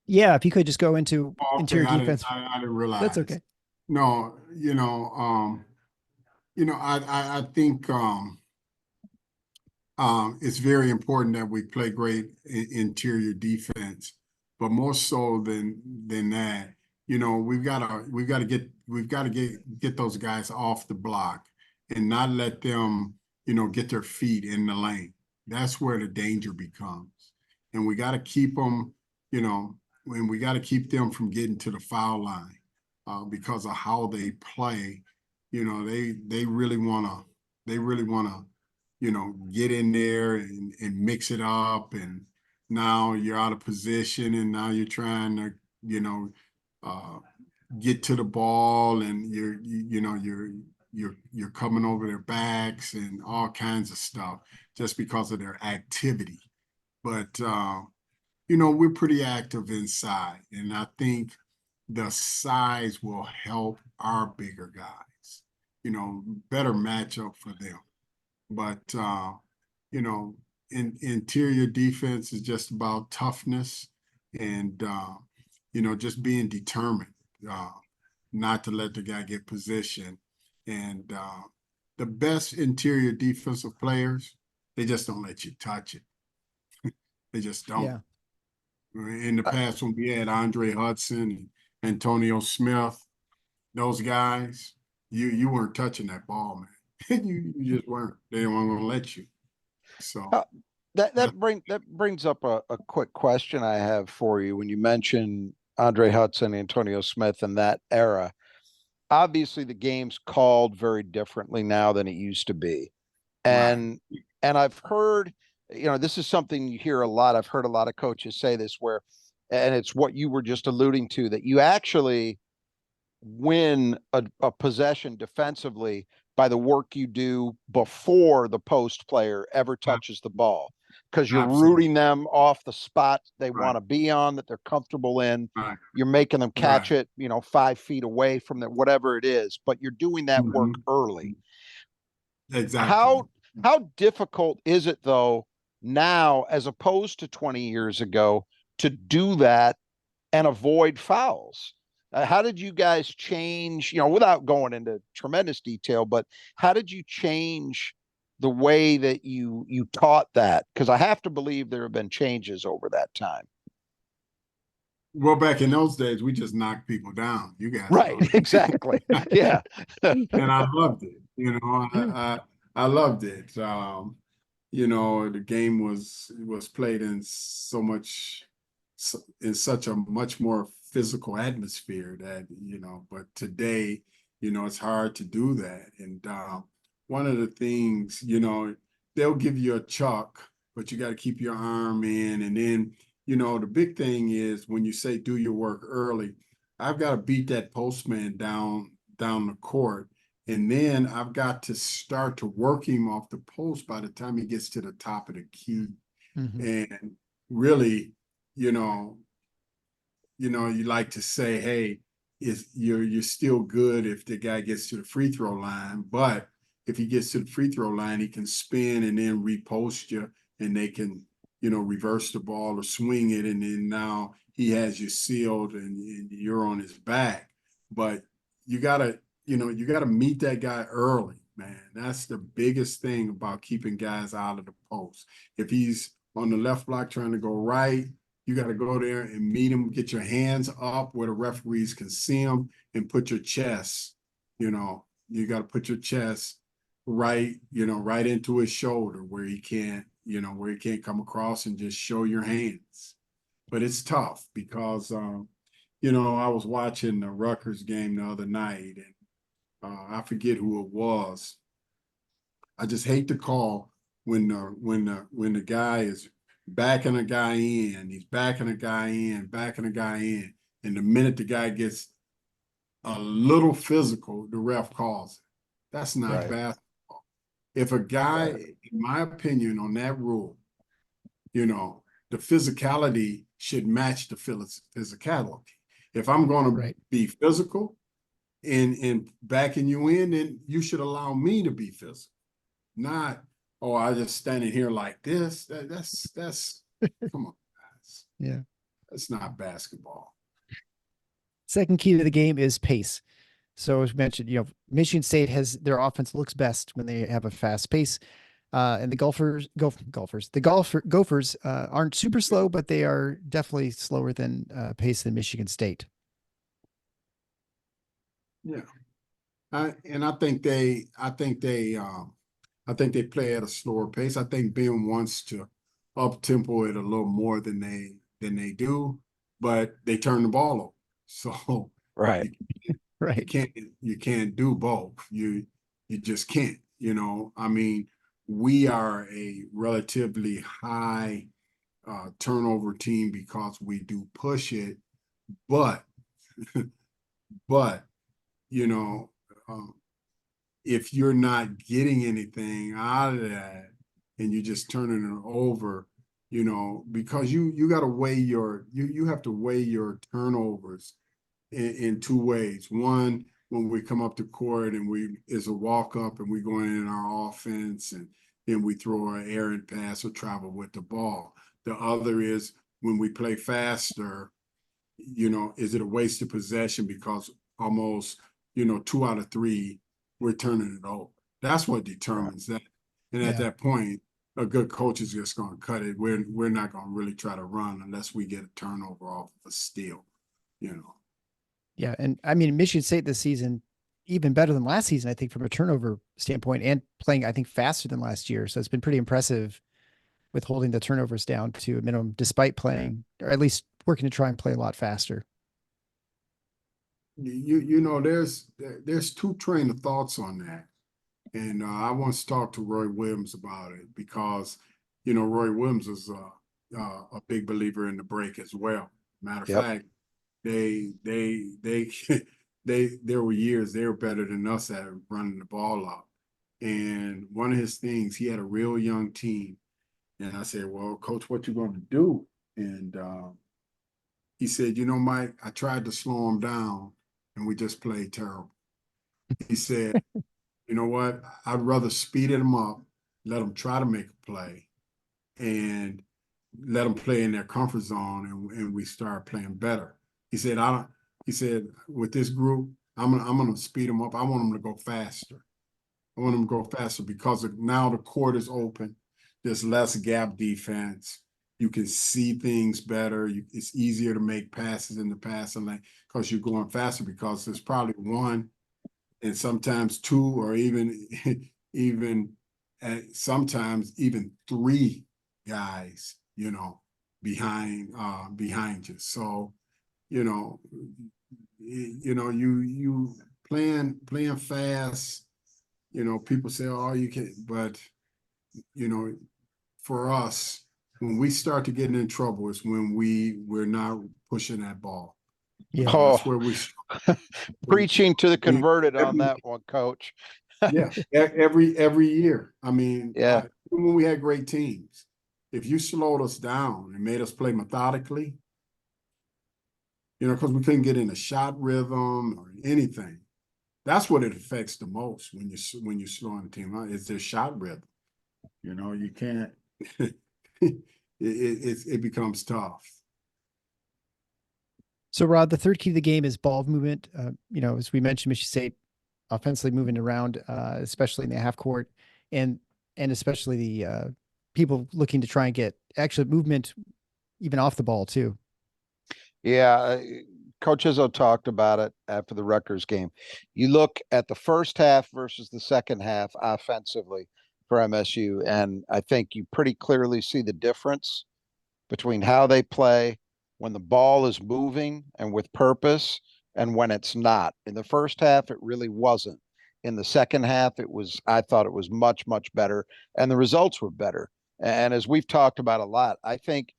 Yeah, if you could just go into interior I defense. I didn't realize. That's okay. No, I think it's very important that we play great interior defense, but more so than that, we've got to get those guys off the block and not let them, get their feet in the lane. That's where the danger becomes, and we got to keep them, and we got to keep them from getting to the foul line because of how they play. They really wanna get in there and mix it up. And now you're out of position, and now you're trying to, get to the ball, and you're coming over their backs and all kinds of stuff just because of their activity. But we're pretty active inside, and I think the size will help our bigger guys, better matchup for them. But, interior defense is just about toughness and, just being determined not to let the guy get position. And the best interior defensive players, they just don't let you touch it. They just don't. Yeah. In the past, when we had Andre Hudson and Antonio Smith, those guys, you weren't touching that ball, man. you just weren't. They weren't going to let you. So that brings up a quick question I have for you. When you mention Andre Hudson, Antonio Smith, and that era, obviously the game's called very differently now than it used to be. And right. and I've heard, this is something you hear a lot. I've heard a lot of coaches say this where, and it's what you were just alluding to, that you actually win a possession defensively by the work you do before the post player ever touches the ball, because you're Absolutely. rooting them off the spot they Right. want to be on, that they're comfortable in. Right. You're making them catch Right. it, 5 feet away from that, whatever it is, but you're doing that work early. Exactly. How difficult is it though now, as opposed to 20 years ago, to do that and avoid fouls? How did you guys change, without going into tremendous detail, but how did you change the way that you taught that? Because I have to believe there have been changes over that time. Well, back in those days, we just knocked people down. You guys, right? Exactly. Yeah. And I loved it. I loved it. The game was played in in such a much more physical atmosphere that, but today, it's hard to do that. And one of the things, they'll give you a chuck, but you got to keep your arm in. And then, the big thing is when you say do your work early, I've got to beat that postman down the court. And then I've got to start to work him off the post by the time he gets to the top of the key. And really, you like to say, hey, you're still good if the guy gets to the free throw line, but if he gets to the free throw line, he can spin and then repost you, and they can, reverse the ball or swing it, and then now he has you sealed and you're on his back. But you gotta meet that guy early, man. That's the biggest thing about keeping guys out of the post. If he's on the left block trying to go right, you got to go there and meet him, get your hands up where the referees can see him, and put your chest, you got to put your chest right into his shoulder where he can't come across and just show your hands. But it's tough because, I was watching the Rutgers game the other night, and I forget who it was. I just hate to call when the guy is backing a guy in, he's backing a guy in, and the minute the guy gets a little physical, the ref calls it. That's not Right. basketball. If a guy, Right. in my opinion, on that rule, the physicality should match the physicality. If I'm going to be physical and backing you in, then you should allow me to be physical, not, oh, I just standing here like this. That's come on, guys. Yeah. That's not basketball. Second key to the game is pace. So as mentioned, Michigan State has their offense looks best when they have a fast pace. And the Gophers aren't super slow, but they are definitely slower than pace than Michigan State. Yeah. I think they play at a slower pace. I think Ben wants to up tempo it a little more than they do, but they turn the ball over. So right. You can't do both. You just can't. I mean, we are a relatively high turnover team because we do push it, but if you're not getting anything out of that and you're just turning it over, because you got to weigh you have to weigh your turnovers in two ways. One, when we come up to court and is a walk up and we go in our offense and then we throw an errant pass or travel with the ball. The other is when we play faster, is it a waste of possession because almost, 2 out of 3, we're turning it over. That's what determines that. And at Yeah. that point, a good coach is just going to cut it. We're not going to really try to run unless we get a turnover off of a steal, you know. Yeah. And I mean, Michigan State this season, even better than last season, I think, from a turnover standpoint, and playing, I think, faster than last year. So it's been pretty impressive with holding the turnovers down to a minimum, despite playing, or at least working to try and play a lot faster. You know, there's two train of thoughts on that. And I once talked to Roy Williams about it because, you know, Roy Williams is a big believer in the break as well. Matter of Yep. fact, they there were years they were better than us at running the ball up. And one of his things, he had a real young team. And I said, well, coach, what you going to do? And he said, you know, Mike, I tried to slow him down and we just played terrible. He said, you know what? I'd rather speed them up, let them try to make a play, and let them play in their comfort zone, and we start playing better. He said, I don't. He said, with this group, I'm gonna speed them up. I want them to go faster. I want them to go faster because now the court is open. There's less gap defense. You can see things better. It's easier to make passes in the passing lane because you're going faster because there's probably one and sometimes two or even sometimes even three guys, you know, behind you. So, you know, you playing fast, you know, people say, oh, you can, but you know, for us, when we start to get in trouble is when we're not pushing that ball. Yeah. That's Oh, where we preaching to the we converted on that one, coach. yeah, every year. I mean, Yeah. even when we had great teams, if you slowed us down and made us play methodically, you know, because we couldn't get in a shot rhythm or anything, that's what it affects the most when you're slowing the team out. It's their shot rhythm. You know, you can't. It becomes tough. So, Rod, the third key to the game is ball movement. You know, as we mentioned, Michigan State offensively moving around, especially in the half court, and especially the people looking to try and get actual movement even off the ball too. Yeah. Coach Izzo talked about it after the Rutgers game. You look at the first half versus the second half offensively for MSU, and I think you pretty clearly see the difference between how they play when the ball is moving and with purpose and when it's not. In the first half, it really wasn't. In the second half, I thought it was much, much better, and the results were better. And as we've talked about a lot, I think,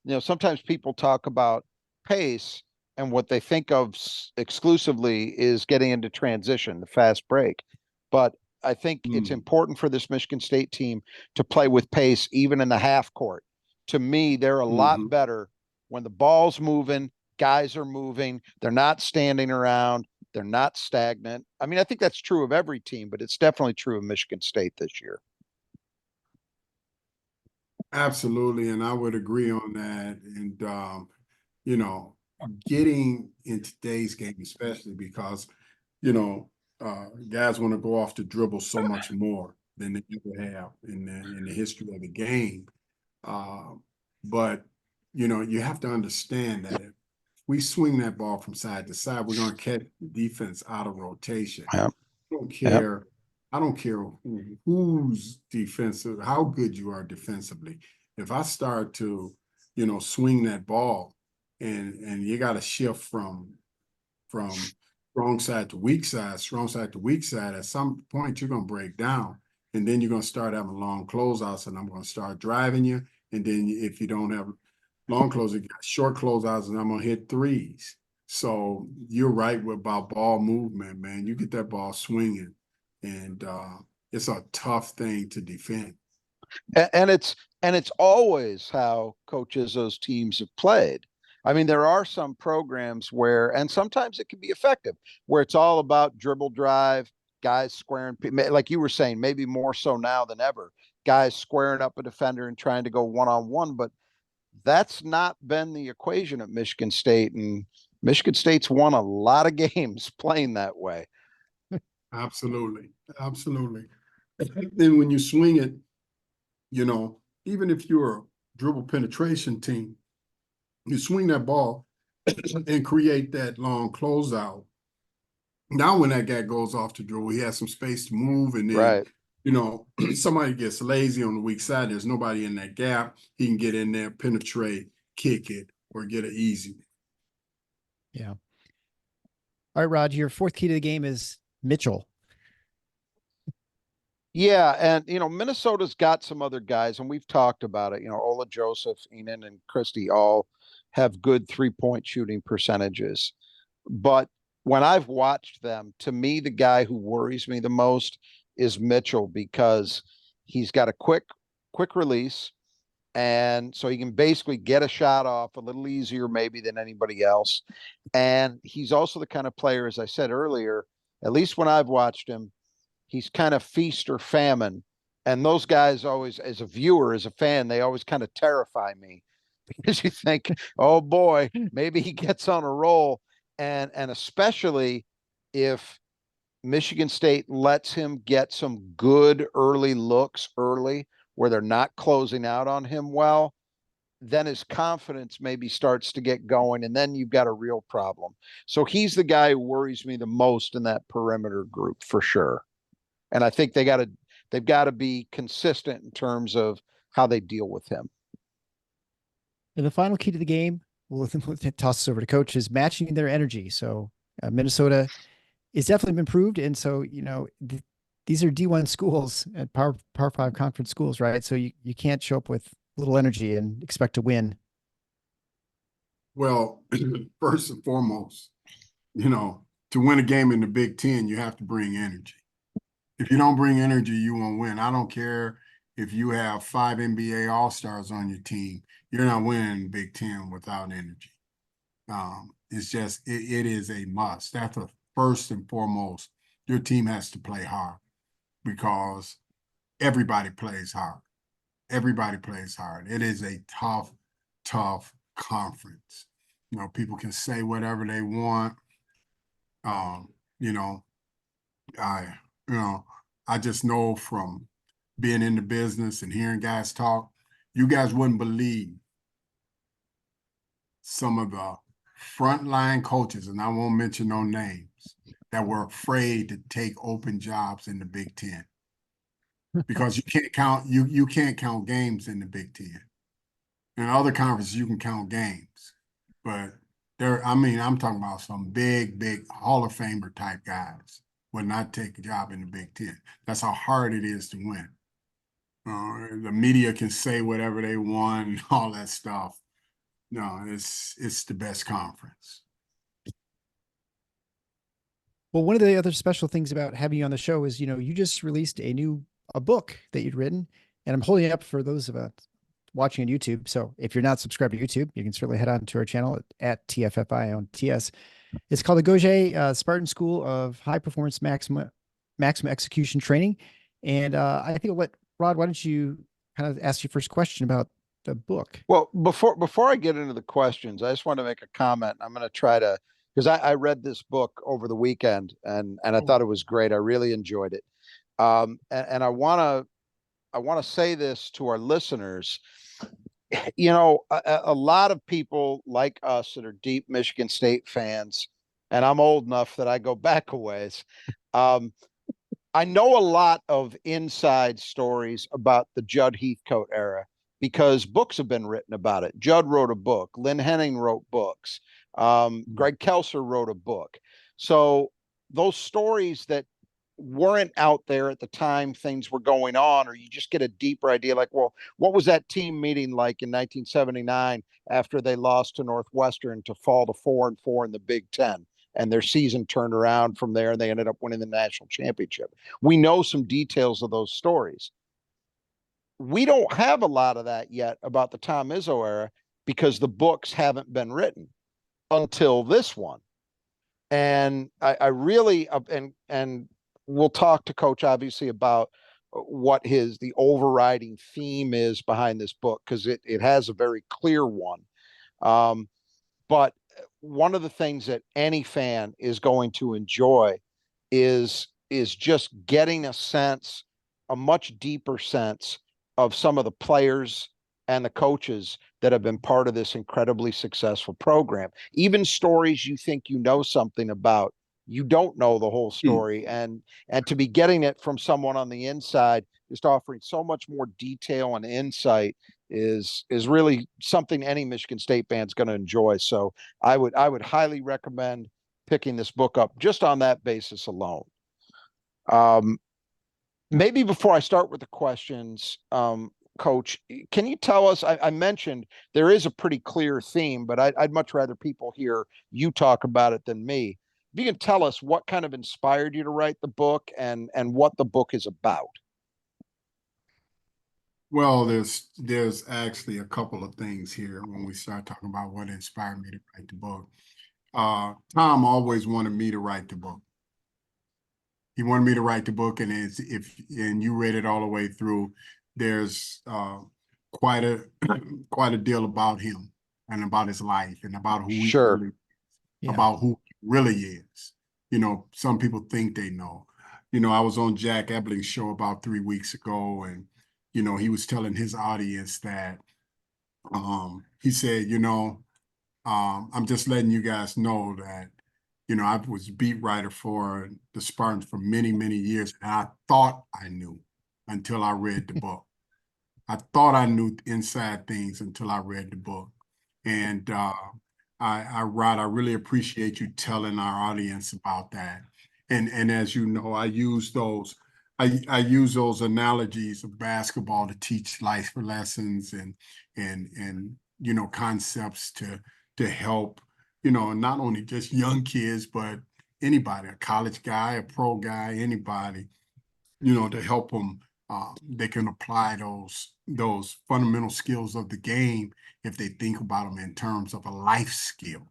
you know, sometimes people talk about pace and what they think of exclusively is getting into transition, the fast break. But I think it's important for this Michigan State team to play with pace, even in the half court. To me, they're a lot better when the ball's moving, guys are moving, they're not standing around, they're not stagnant. I mean, I think that's true of every team, but it's definitely true of Michigan State this year. Absolutely, and I would agree on that. And you know, getting in today's game, especially because, you know, guys want to go off the dribble so much more than they ever have in the history of the game. But you know, you have to understand that if we swing that ball from side to side, we're going to catch the defense out of rotation. Yep. I don't Yep. care. I don't care who's defensive, how good you are defensively. If I start to, you know, swing that ball and you got to shift from strong side to weak side, at some point you're going to break down. And then you're going to start having long closeouts, and I'm going to start driving you. And then if you don't have long close, you got short closeouts, and I'm going to hit threes. So you're right about ball movement, man. You get that ball swinging, and it's a tough thing to defend. And it's always how coaches those teams have played. I mean, there are some programs where, and sometimes it can be effective, where it's all about dribble drive, guys squaring, like you were saying, maybe more so now than ever, guys squaring up a defender and trying to go one-on-one. But that's not been the equation at Michigan State. And Michigan State's won a lot of games playing that way. Absolutely. Absolutely. then when you swing it, you know, even if you're a dribble penetration team, you swing that ball and create that long closeout. Now, when that guy goes off to dribble, he has some space to move, and then, Right. you know, somebody gets lazy on the weak side. There's nobody in that gap. He can get in there, penetrate, kick it, or get an easy. Yeah. All right, Rod, your fourth key to the game is Mitchell. Yeah, and Minnesota's got some other guys, and we've talked about it. Ola Joseph, Enan, and Christie all have good 3-point shooting percentages. But when I've watched them, to me, the guy who worries me the most is Mitchell, because he's got a quick release, and so he can basically get a shot off a little easier maybe than anybody else. And he's also the kind of player, as I said earlier, at least when I've watched him, he's kind of feast or famine. And those guys always, as a viewer, as a fan, they always kind of terrify me, because you think, oh boy, maybe he gets on a roll. And especially if Michigan State lets him get some good early looks early, where they're not closing out on him well, then his confidence maybe starts to get going, and then you've got a real problem. So he's the guy who worries me the most in that perimeter group for sure. And I think they've got to be consistent in terms of how they deal with him. And the final key to the game, we'll toss this over to coach, is matching their energy. So Minnesota is definitely been improved. And so, these are D1 schools at Power 5 conference schools, right? So you can't show up with little energy and expect to win. Well, first and foremost, to win a game in the Big Ten, you have to bring energy. If you don't bring energy, you won't win. I don't care if you have 5 NBA All-Stars on your team. You're not winning the Big Ten without energy. It's just, it is a must. That's the first and foremost. Your team has to play hard, because everybody plays hard. Everybody plays hard. It is a tough, tough conference. People can say whatever they want. I just know from being in the business and hearing guys talk, you guys wouldn't believe some of the frontline coaches, and I won't mention no names, that were afraid to take open jobs in the Big Ten, because you can't count games in the Big Ten. In other conferences, you can count games, but I'm talking about some big Hall of Famer type guys would not take a job in the Big Ten. That's how hard it is to win. The media can say whatever they want and all that stuff. No, it's the best conference. Well, one of the other special things about having you on the show is, you just released a book that you'd written, and I'm holding it up for those of us watching on YouTube. So if you're not subscribed to YouTube, you can certainly head on to our channel at TFFI on TS. It's called Agoge, Spartan School of High Performance Maximum Execution Training. And I think I'll let Rod, why don't you kind of ask your first question about the book? Well, before I get into the questions, I just want to make a comment. I'm going to try to, because I read this book over the weekend, and I thought it was great. I really enjoyed it. And I want to say this to our listeners. A lot of people like us that are deep Michigan State fans, and I'm old enough that I go back a ways. I know a lot of inside stories about the Judd Heathcote era, because books have been written about it. Judd wrote a book. Lynn Henning wrote books. Greg Kelser wrote a book. So those stories that weren't out there at the time things were going on, or you just get a deeper idea, like, well, what was that team meeting like in 1979 after they lost to Northwestern to fall to 4-4 in the Big Ten, and their season turned around from there and they ended up winning the national championship. We know some details of those stories. We don't have a lot of that yet about the Tom Izzo era, because the books haven't been written until this one. And I really, and we'll talk to Coach obviously about what the overriding theme is behind this book, because it has a very clear one. But one of the things that any fan is going to enjoy is just getting a sense a much deeper sense of some of the players and the coaches that have been part of this incredibly successful program. Even stories you think you know something about, you don't know the whole story. And to be getting it from someone on the inside, just offering so much more detail and insight is really something any Michigan State fan's going to enjoy. So I would highly recommend picking this book up just on that basis alone. Maybe before I start with the questions, Coach, can you tell us, I mentioned there is a pretty clear theme, but I'd much rather people hear you talk about it than me. If you can tell us what kind of inspired you to write the book and what the book is about. Well, there's actually a couple of things here when we start talking about what inspired me to write the book. Tom always wanted me to write the book. He wanted me to write the book, and and you read it all the way through, there's quite a deal about him and about his life and about who he really, about who he really is. You know, some people think they know. You know, I was on Jack Ebling's show about 3 weeks ago, and you know, he was telling his audience that he said, you know, I'm just letting you guys know that, you know, I was beat writer for the Spartans for many, many years, and I thought I knew until I read the book. I thought I knew inside things until I read the book. And I really appreciate you telling our audience about that. And as you know, I use those analogies of basketball to teach life lessons and you know, concepts to help, you know, not only just young kids, but anybody, a college guy, a pro guy, anybody, you know, to help them. They can apply those fundamental skills of the game if they think about them in terms of a life skill.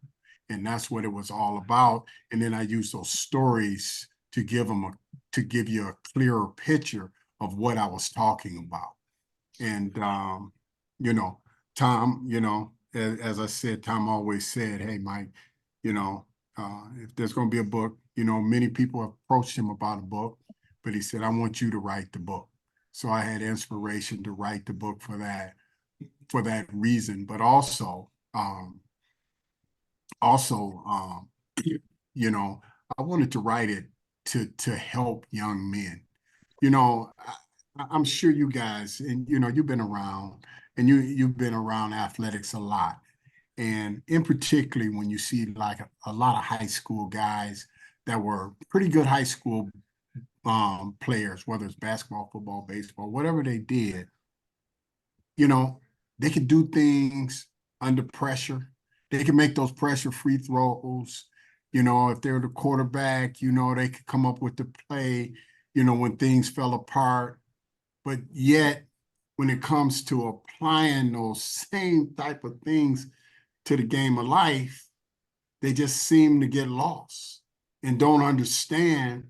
And that's what it was all about. And then I use those stories to give you a clearer picture of what I was talking about. And you know, Tom, you know, as I said, Tom always said, hey, Mike, you know, if there's going to be a book, you know, many people approached him about a book, but he said, I want you to write the book. So I had inspiration to write the book for that reason, but also, you know, I wanted to write it to help young men. You know, I'm sure you guys, and you know, you've been around, and you've been around athletics a lot, and in particularly when you see like a lot of high school guys that were pretty good high school players, whether it's basketball, football, baseball, whatever they did, you know, they could do things under pressure. They can make those pressure free throws. You know, if they're the quarterback, you know, they could come up with the play, you know, when things fell apart. But yet, when it comes to applying those same type of things to the game of life, they just seem to get lost and don't understand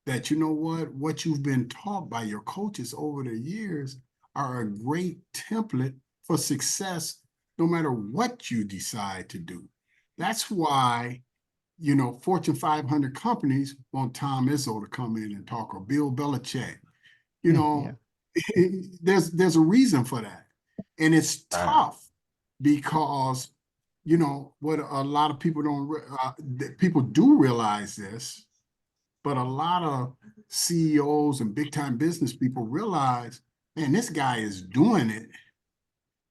that, you know what you've been taught by your coaches over the years are a great template for success no matter what you decide to do. That's why, you know, Fortune 500 companies want Tom Izzo to come in and talk, or Bill Belichick. You know, there's a reason for that. And it's tough because, you know, what a lot of people people do realize this, but a lot of CEOs and big time business people realize, man, this guy is doing it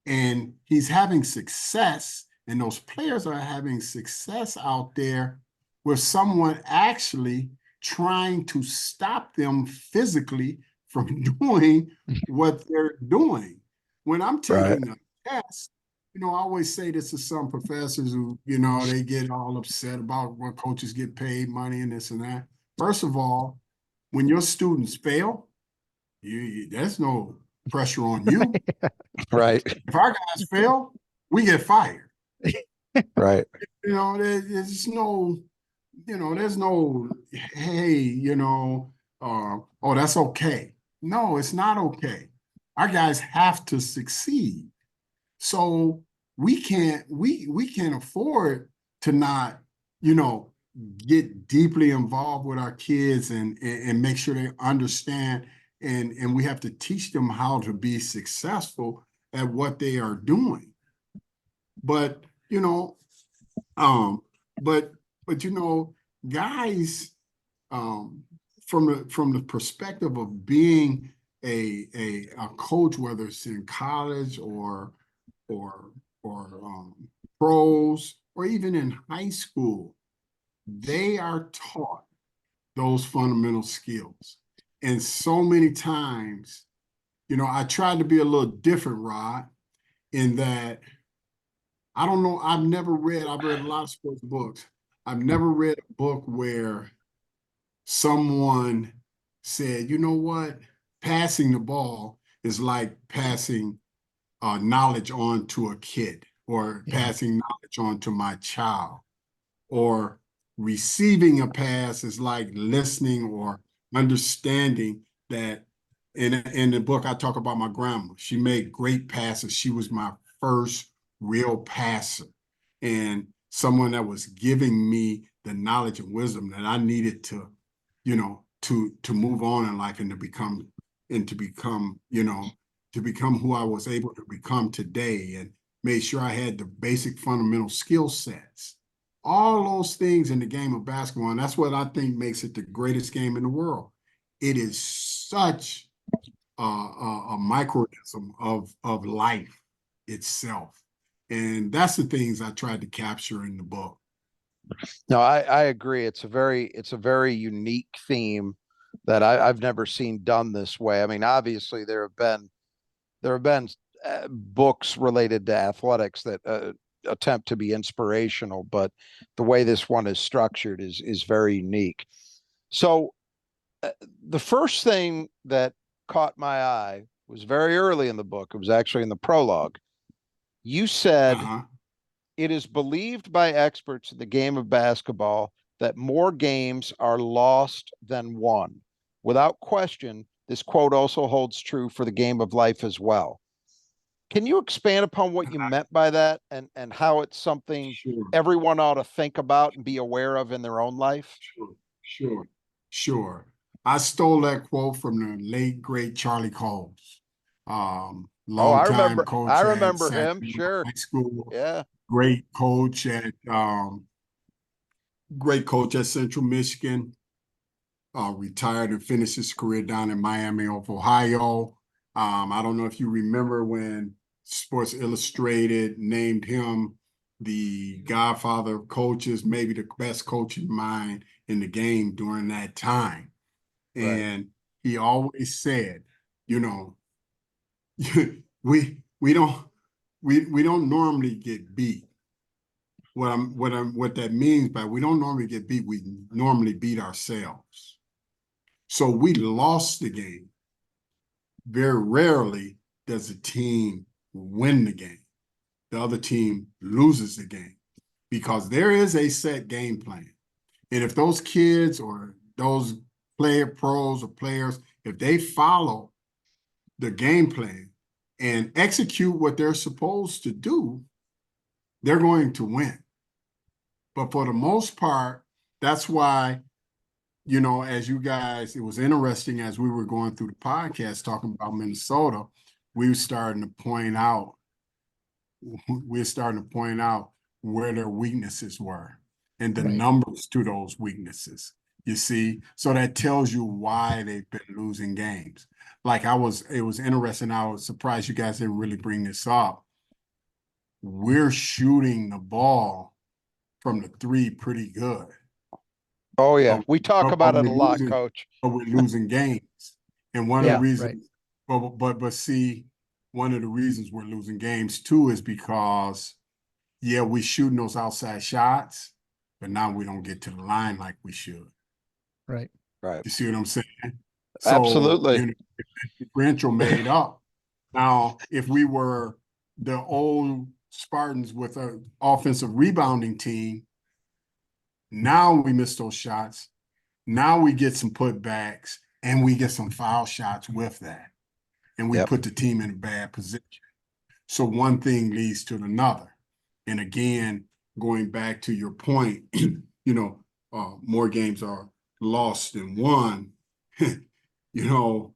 and he's having success, and those players are having success out there with someone actually trying to stop them physically from doing what they're doing. When I'm taking a test, you know, I always say this to some professors who, you know, they get all upset about what coaches get paid money and this and that. First of all, when your students fail, there's no pressure on you. Right. If our guys fail, we get fired. Right. You know, there's no, you know, there's no, hey, you know, oh, that's okay. No, it's not okay. Our guys have to succeed. So we can't afford to not, you know, get deeply involved with our kids and make sure they understand and we have to teach them how to be successful at what they are doing. But, you know, but you know, guys, from the perspective of being a coach, whether it's in college or pros or even in high school, they are taught those fundamental skills. And so many times, you know, I tried to be a little different, Rod, in that I don't know, I've read a lot of sports books. I've never read a book where someone said, you know what, passing the ball is like passing knowledge on to a kid, or passing knowledge on to my child, or receiving a pass is like listening or understanding that. In the book, I talk about my grandma. She made great passes. She was my first real passer, and someone that was giving me the knowledge and wisdom that I needed to, you know, to move on in life and to become, you know, to become who I was able to become today, and made sure I had the basic fundamental skill sets. All those things in the game of basketball, and that's what I think makes it the greatest game in the world. It is such a microism of life itself, and that's the things I tried to capture in the book. No, I agree. It's a very unique theme that I've never seen done this way. I mean, obviously there have been books related to athletics that attempt to be inspirational, but the way this one is structured is very unique. So the first thing that caught my eye was very early in the book. It was actually in the prologue. You said, it is believed by experts in the game of basketball that more games are lost than won. Without question, this quote also holds true for the game of life as well. Can you expand upon what you meant by that, and how it's something everyone ought to think about and be aware of in their own life? Sure. I stole that quote from the late, great Charlie Coles. Long-time coach I at remember him, sure. High School. Yeah. Great coach at Central Michigan. Retired and finished his career down in Miami of Ohio. I don't know if you remember when Sports Illustrated named him the godfather of coaches, maybe the best coach in mind in the game during that time. And he always said, you know, we don't normally get beat. What that means by we don't normally get beat, we normally beat ourselves. So we lost the game. Very rarely does a team win the game. The other team loses the game, because there is a set game plan. And if those kids or those pros or players, if they follow the game plan and execute what they're supposed to do, they're going to win. But for the most part, that's why, you know, as you guys, it was interesting as we were going through the podcast talking about Minnesota, we're starting to point out where their weaknesses were and the numbers to those weaknesses. You see, so that tells you why they've been losing games. Like it was interesting. I was surprised you guys didn't really bring this up. We're shooting the ball from the three pretty good. Oh yeah, we talk about it a lot, Coach. But we're losing games, and one of the reasons. But see, one of the reasons we're losing games too is because, yeah, we're shooting those outside shots, but now we don't get to the line like we should. Right. You see what I'm saying? So, absolutely. You know, if the differential made up. Now, if we were the old Spartans with an offensive rebounding team, now we miss those shots. Now we get some putbacks and we get some foul shots with that. And we put the team in a bad position. So one thing leads to another. And again, going back to your point, you know, more games are lost than won. You know,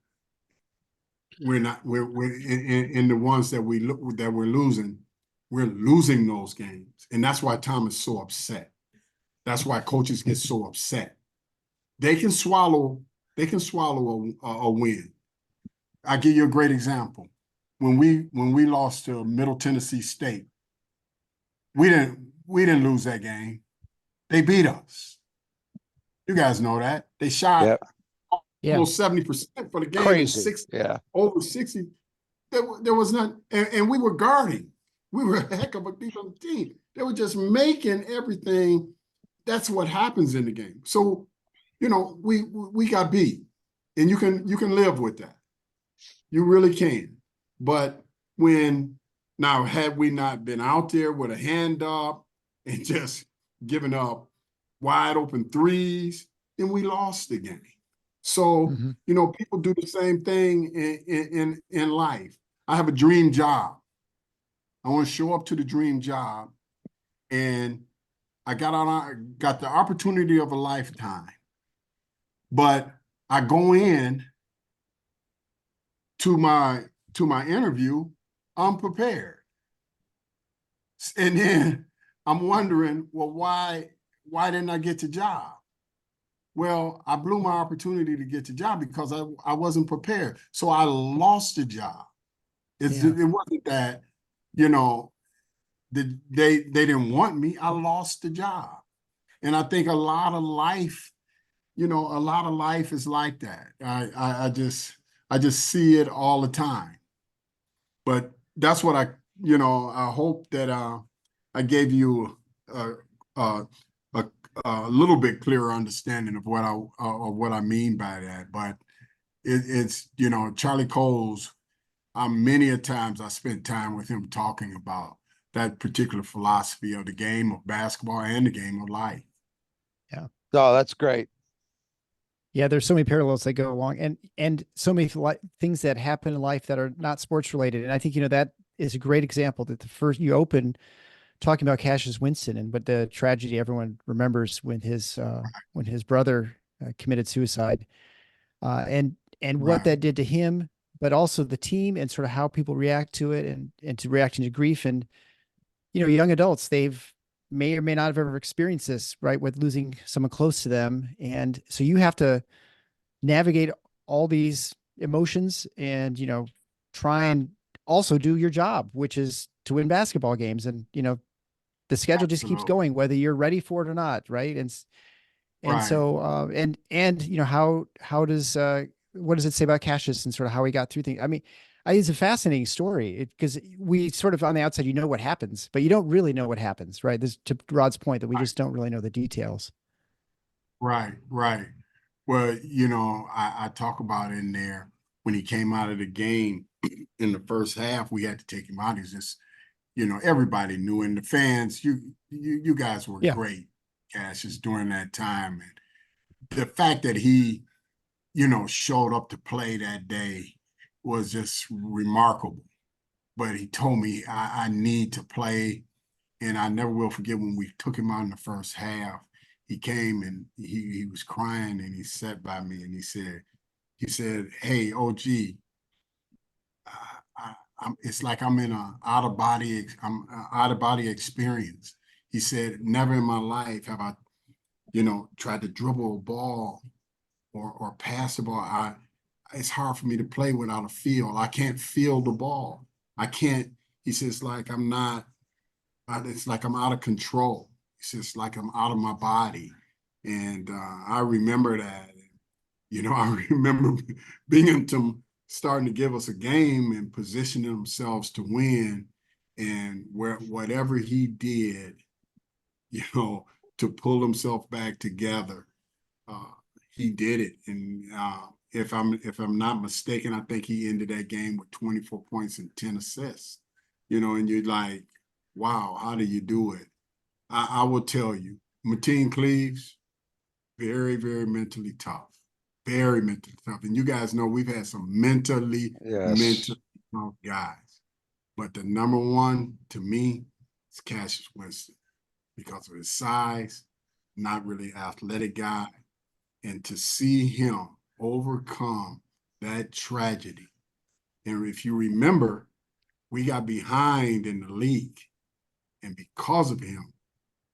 we're not, we're in the ones that we're losing those games. And that's why Tom is so upset. That's why coaches get so upset. They can swallow a win. I'll give you a great example. When we lost to Middle Tennessee State, we didn't lose that game. They beat us. You guys know that. They shot almost 70% for the game. Crazy. Over 60. There was not, and we were guarding. We were a heck of a defensive team. They were just making everything. That's what happens in the game. So, we got beat, and you can live with that. You really can. But had we not been out there with a hand up and just giving up wide open threes, then we lost the game. So, people do the same thing in life. I have a dream job. I want to show up to the dream job, and I got the opportunity of a lifetime. But I go in to my interview unprepared. And then I'm wondering, well, why didn't I get the job? Well, I blew my opportunity to get the job because I wasn't prepared. So I lost the job. It wasn't that, they didn't want me. I lost the job. And I think a lot of life is like that. I just see it all the time. But that's what I hope that I gave you a little bit clearer understanding of what I mean by that. But it's Charlie Coles. Many a times I spent time with him talking about that particular philosophy of the game of basketball and the game of life. Yeah. Oh, that's great. Yeah, there's so many parallels that go along, and so many things that happen in life that are not sports related. And I think that is a great example that you open talking about Cassius Winston and what the tragedy everyone remembers when his brother committed suicide, and what that did to him, but also the team and sort of how people react to it and to reacting to grief. And young adults, they've may or may not have ever experienced this, right, with losing someone close to them. And so you have to navigate all these emotions and, try and also do your job, which is to win basketball games. And, the schedule just keeps going, whether you're ready for it or not. Right. So, how does, what does it say about Cassius and sort of how he got through things? I mean, it's a fascinating story because we sort of on the outside, what happens, but you don't really know what happens, right? This to Rod's point that we just don't really know the details. Right. Well, I talk about in there when he came out of the game in the first half, we had to take him out. He's just, everybody knew, and the fans, you guys were great, Cassius, during that time. And the fact that he, showed up to play that day was just remarkable. But he told me I need to play, and I never will forget when we took him out in the first half. He came and he was crying, and he sat by me and he said, "Hey, OG, it's like I'm in a out of body experience." He said, "Never in my life have I, tried to dribble a ball or pass the ball. It's hard for me to play without a feel. I can't feel the ball. I can't." He says, it's like I'm out of control. It's just like I'm out of my body. And I remember that. I remember Binghamton starting to give us a game and positioning themselves to win. And whatever he did, to pull himself back together, he did it. And if I'm not mistaken, I think he ended that game with 24 points and 10 assists. And you're like, wow, how do you do it? I will tell you, Mateen Cleaves, very, very mentally tough. Very mentally tough. And you guys know we've had some mentally tough guys. But the number one to me is Cassius Winston because of his size, not really athletic guy. And to see him overcome that tragedy And if you remember, we got behind in the league. And because of him,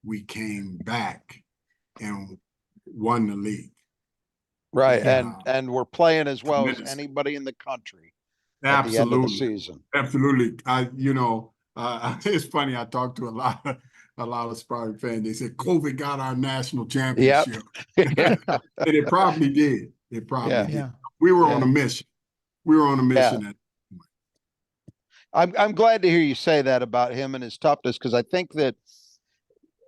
we came back and won the league. Right. Yeah. And we're playing as well as Tremendous. anybody in the country at the end of the Absolutely. season. Absolutely. It's funny. I talked to a lot of Spartan fans. They said COVID got our national championship. Yeah. And it probably did. It probably Yeah. did. Yeah. We were Yeah. on a mission. We were on a mission. I'm glad to hear you say that about him and his toughness, because I think that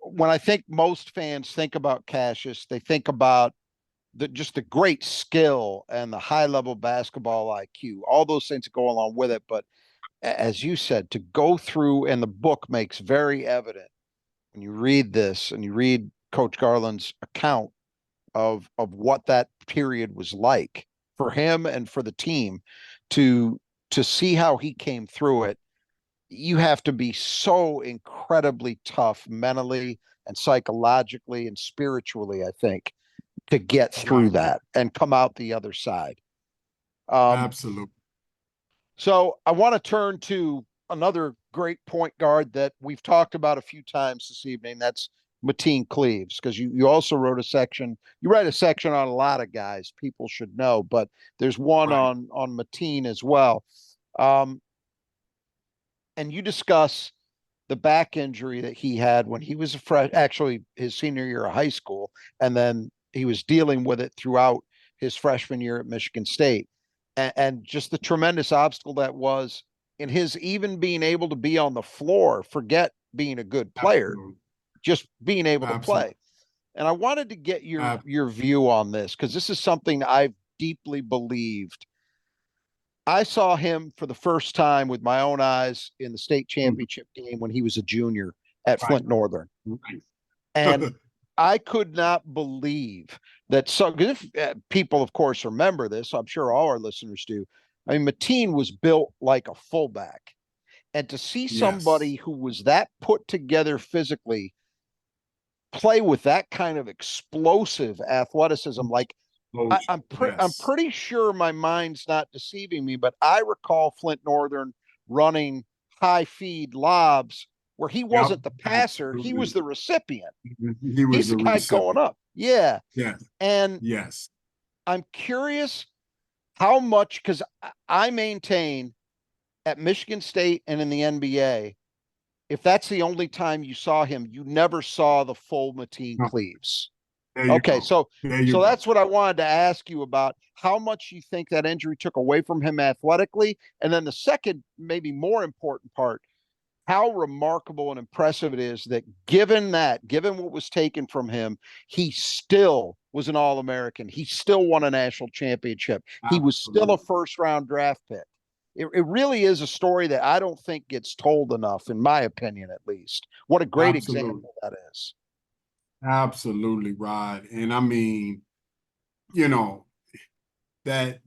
when I think most fans think about Cassius, they think about just the great skill and the high level basketball IQ, all those things that go along with it. But as you said, to go through, and the book makes very evident when you read this and you read Coach Garland's account of what that period was like for him and for the team, to see how he came through it. You have to be so incredibly tough mentally and psychologically and spiritually, I think, to get through Right. that and come out the other side. Absolutely. So I want to turn to another great point guard that we've talked about a few times this evening. That's Mateen Cleaves, because you also wrote a section. You write a section on a lot of guys people should know, but there's one Right. on Mateen as well. And you discuss the back injury that he had when he was actually his senior year of high school, and then he was dealing with it throughout his freshman year at Michigan State, and just the tremendous obstacle that was in his even being able to be on the floor, forget being a good player, Absolutely. just being able to Absolutely. play. And I wanted to get your view on this, because this is something I've deeply believed. I saw him for the first time with my own eyes in the state championship game when he was a junior at Flint Northern. Right. And I could not believe that. So, if people, of course, remember this, I'm sure all our listeners do. I mean, Mateen was built like a fullback. And to see somebody who was that put together physically play with that kind of explosive athleticism, like I'm pretty sure my mind's not deceiving me, but I recall Flint Northern running high feed lobs where he wasn't the passer, he was the recipient. He was He's the guy going up. Yeah. Yes. And Yes. I'm curious how much, because I maintain at Michigan State and in the NBA, if that's the only time you saw him, you never saw the full Mateen Cleaves. Okay, so that's what I wanted to ask you about, how much you think that injury took away from him athletically, and then the second, maybe more important part, how remarkable and impressive it is that given what was taken from him, he still was an All-American. He still won a national championship. He was still a first-round draft pick. It really is a story that I don't think gets told enough, in my opinion, at least. What a great example that is. Absolutely, Rod. And I mean, that's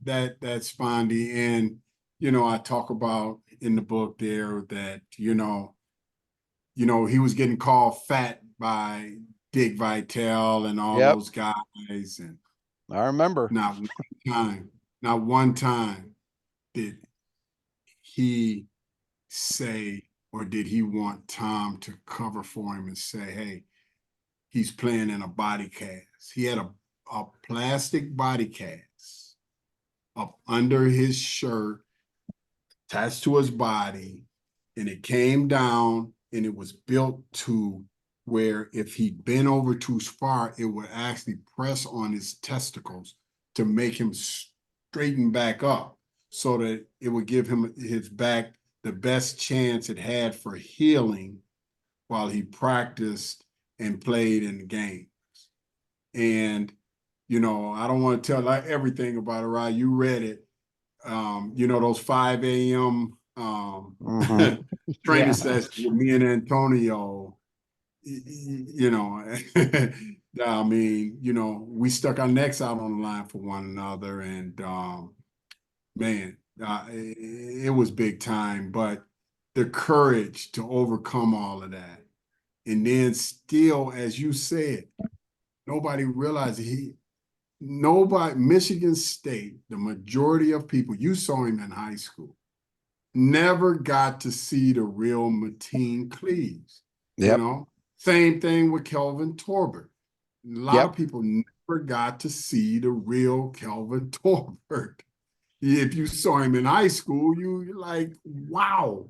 Spondy. And, I talk about in the book there that, he was getting called fat by Dick Vitale and all those guys. And I remember. not one time did he say, or did he want Tom to cover for him and say, hey, he's playing in a body cast. He had a plastic body cast up under his shirt, attached to his body, and it came down, and it was built to where if he bent over too far, it would actually press on his testicles to make him straighten back up, so that it would give him his back the best chance it had for healing while he practiced and played in the games. And, I don't want to tell everything about it, right? You read it. Those 5 a.m. Training sessions with me and Antonio, I mean, we stuck our necks out on the line for one another. And, man, it was big time. But the courage to overcome all of that. And then still, as you said, nobody realized Michigan State, the majority of people, you saw him in high school. never got to see the real Mateen Cleaves. You Yep. know, same thing with Kelvin Torbert. A lot of Yep. people never got to see the real Kelvin Torbert. If you saw him in high school, you're like, wow,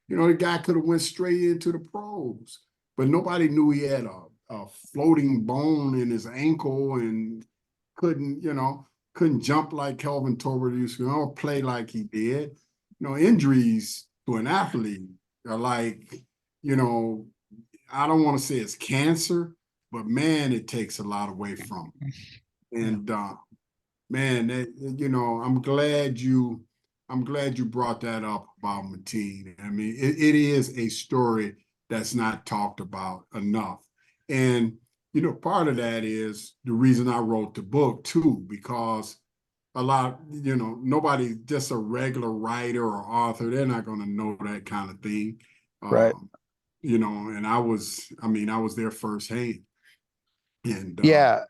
you know, the guy could have went straight into the pros, but nobody knew he had a floating bone in his ankle and couldn't jump like Kelvin Torbert used to, play like he did. Injuries to an athlete are like, I don't want to say it's cancer, but man, it takes a lot away from him. And man, I'm glad you brought that up about Mateen. I mean, it is a story that's not talked about enough. And, part of that is the reason I wrote the book too, because nobody, just a regular writer or author, they're not going to know that kind of thing. Right. And I was there firsthand. And Yeah.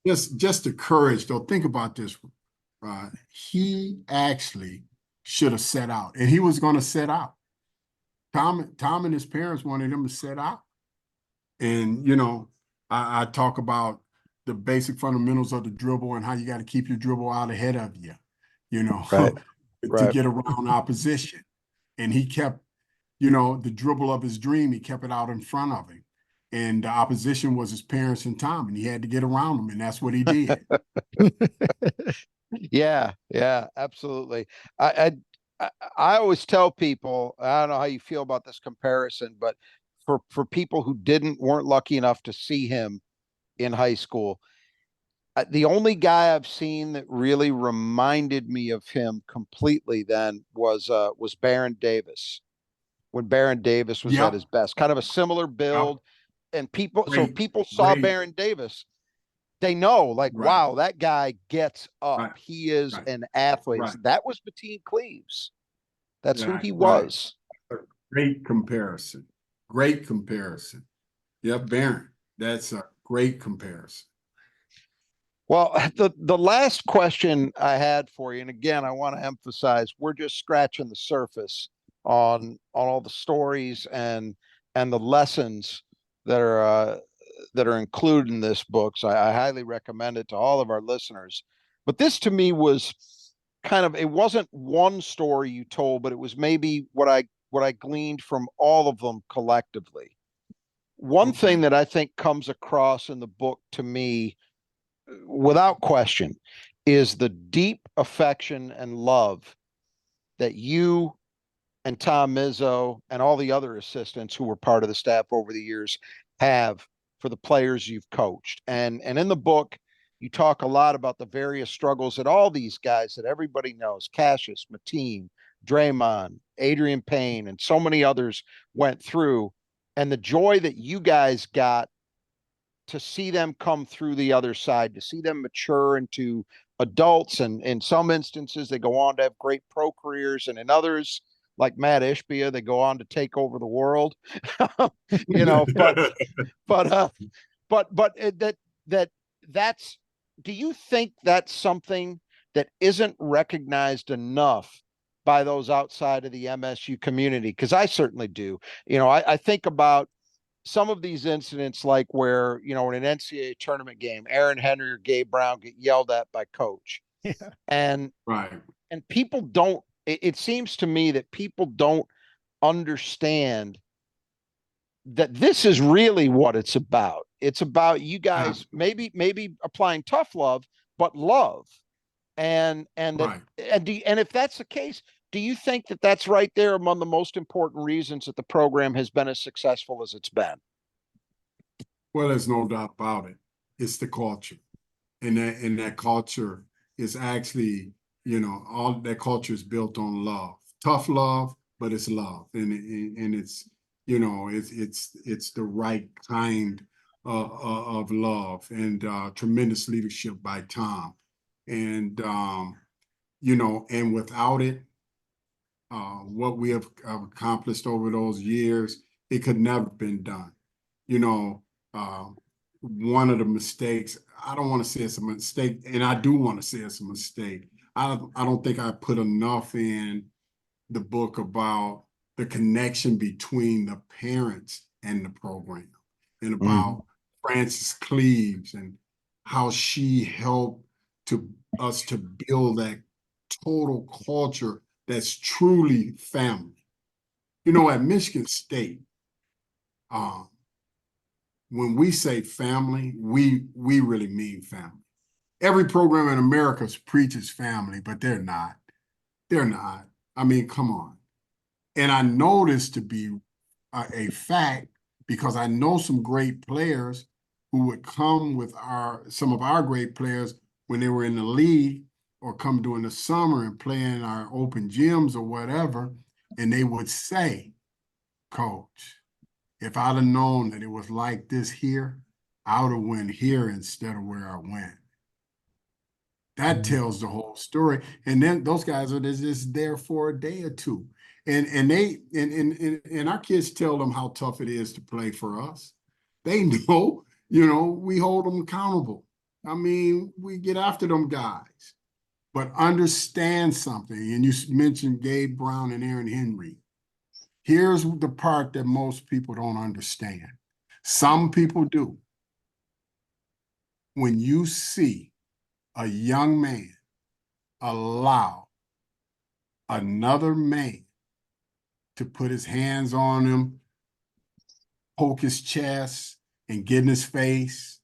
just the courage, though. Think about this. He actually should have set out, and he was going to set out. Tom and his parents wanted him to set out. And, I talk about the basic fundamentals of the dribble and how you got to keep your dribble out ahead of you, Right. to Right. get around opposition. And he kept, the dribble of his dream, he kept it out in front of him. And the opposition was his parents and Tom, and he had to get around them, and that's what he did. Yeah, yeah, absolutely. I always tell people, I don't know how you feel about this comparison, but for people who weren't lucky enough to see him in high school, the only guy I've seen that really reminded me of him completely then was Baron Davis, when Baron Davis was at Yep. his best. Kind of a similar Yep. build, and so Great, people saw great. Baron Davis, they know, like, Right. wow, that guy gets up. Right. He is Right. an athlete. Right. That was Mateen Cleaves. That's who Right. he Right. was. Great comparison. Great comparison. Yep, Baron. That's a great comparison. Well, the last question I had for you, and again, I want to emphasize, we're just scratching the surface on all the stories and the lessons that are included in this book. So I highly recommend it to all of our listeners. But this to me was it wasn't one story you told, but it was maybe what I gleaned from all of them collectively. One thing that I think comes across in the book to me, without question, is the deep affection and love that you and Tom Izzo and all the other assistants who were part of the staff over the years have for the players you've coached. And in the book, you talk a lot about the various struggles that all these guys that everybody knows, Cassius, Mateen, Draymond, Adrian Payne, and so many others went through, and the joy that you guys got to see them come through the other side, to see them mature into adults. And in some instances, they go on to have great pro careers. And in others, like Matt Ishbia, they go on to take over the world. That's, do you think that's something that isn't recognized enough by those outside of the MSU community? Because I certainly do. I think about some of these incidents, like where, in an NCAA tournament game, Aaron Henry or Gabe Brown get yelled at by coach. Yeah. And right. And people don't, it seems to me that people don't understand that this is really what it's about. It's about you guys maybe applying tough love, but love. And if that's the case, do you think that that's right there among the most important reasons that the program has been as successful as it's been? Well, there's no doubt about it. It's the culture. And that culture is actually, all that culture is built on love. Tough love, but it's love. And it's, it's the right kind of love, and tremendous leadership by Tom. And and without it, what we have accomplished over those years, it could never have been done. One of the mistakes, I don't want to say it's a mistake, and I do want to say it's a mistake. I don't think I put enough in the book about the connection between the parents and the program, and about Frances Cleves and how she helped us to build that total culture that's truly family. You know, at Michigan State, when we say family, we really mean family. Every program in America preaches family, but they're not. They're not. I mean, come on. And I know this to be a fact because I know some great players who would come with some of our great players when they were in the league, or come during the summer and play in our open gyms or whatever, and they would say, Coach, if I'd have known that it was like this here, I would have went here instead of where I went. That tells the whole story. And then those guys are just there for a day or two. And our kids tell them how tough it is to play for us. They know, we hold them accountable. I mean, we get after them guys. But understand something, and you mentioned Gabe Brown and Aaron Henry. Here's the part that most people don't understand. Some people do. When you see a young man allow another man to put his hands on him, poke his chest, and get in his face,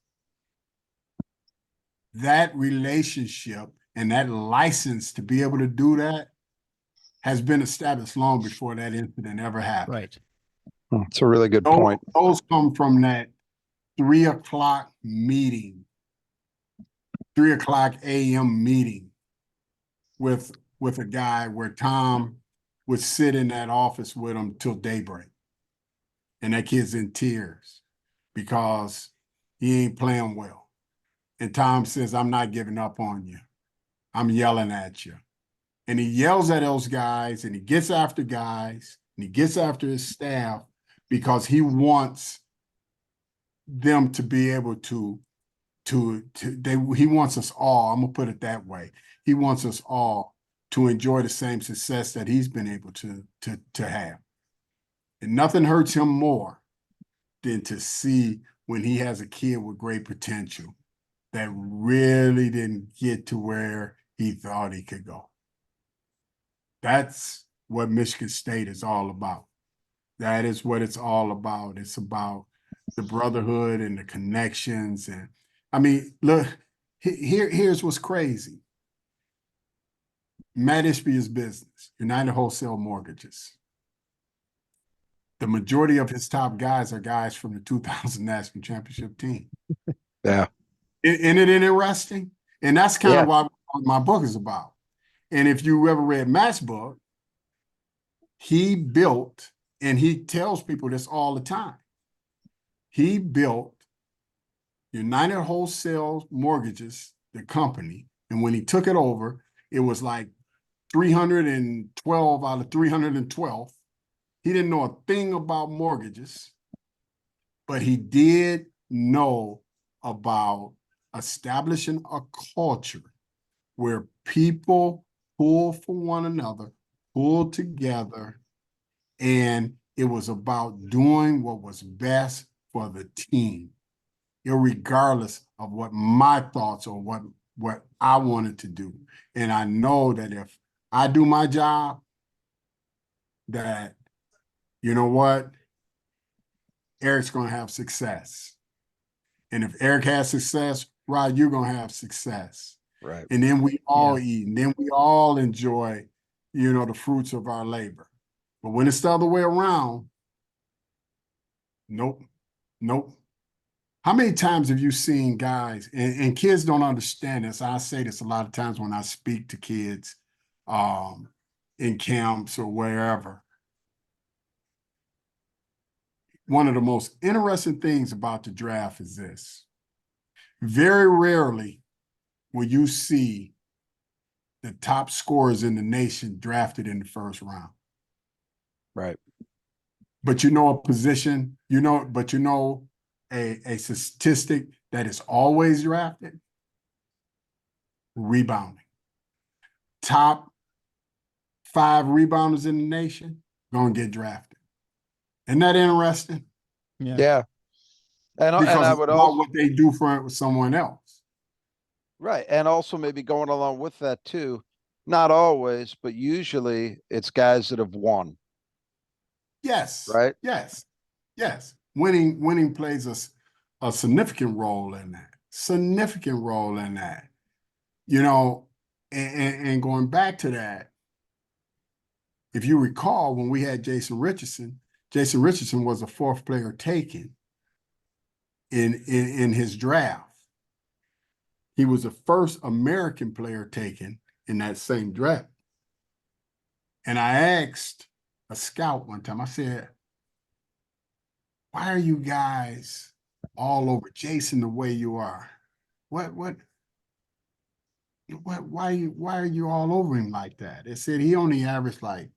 that relationship and that license to be able to do that has been established long before that incident ever happened. Right. It's a really good point. Those come from that 3 o'clock meeting, 3 o'clock a.m. meeting with a guy where Tom would sit in that office with him till daybreak. And that kid's in tears because he ain't playing well. And Tom says, I'm not giving up on you. I'm yelling at you. And he yells at those guys, and he gets after guys, and he gets after his staff because he wants them to be able he wants us all, I'm gonna put it that way. He wants us all to enjoy the same success that he's been able to have. And nothing hurts him more than to see when he has a kid with great potential that really didn't get to where he thought he could go. That's what Michigan State is all about. That is what it's all about. It's about the brotherhood and the connections. And I mean, look, here's what's crazy. Matt Ishby's business, United Wholesale Mortgages. The majority of his top guys are guys from the 2000 National Championship team. Yeah. Isn't it interesting? And that's kind of what my book is about. And if you ever read Matt's book, he built, and he tells people this all the time, he built United Wholesale Mortgages, the company, and when he took it over, it was like 312 out of 312. He didn't know a thing about mortgages, but he did know about establishing a culture where people pull for one another, pull together, and it was about doing what was best for the team, irregardless of what my thoughts or what I wanted to do. And I know that if I do my job, that, you know what, Eric's going to have success. And if Eric has success, Rod, you're going to have success. Right. And then we all eat, and then we all enjoy, the fruits of our labor. But when it's the other way around, nope. How many times have you seen guys, and kids don't understand this? I say this a lot of times when I speak to kids in camps or wherever. One of the most interesting things about the draft is this. Very rarely will you see the top scorers in the nation drafted in the first round. Right. But a position, a statistic that is always drafted? Rebounding. Top 5 rebounders in the nation gonna get drafted. Isn't that interesting? Yeah. And Because I it's would about also, what they do for someone else. right. And also maybe going along with that too, not always, but usually it's guys that have won, Yes, right? yes, yes. Winning plays a significant role in that. Significant role in that. You know, and going back to that, if you recall, when we had Jason Richardson was the 4th player taken in his draft. He was the first American player taken in that same draft. And I asked a scout one time, I said, why are you guys all over Jason the way you are? Why are you all over him like that? They said he only averaged like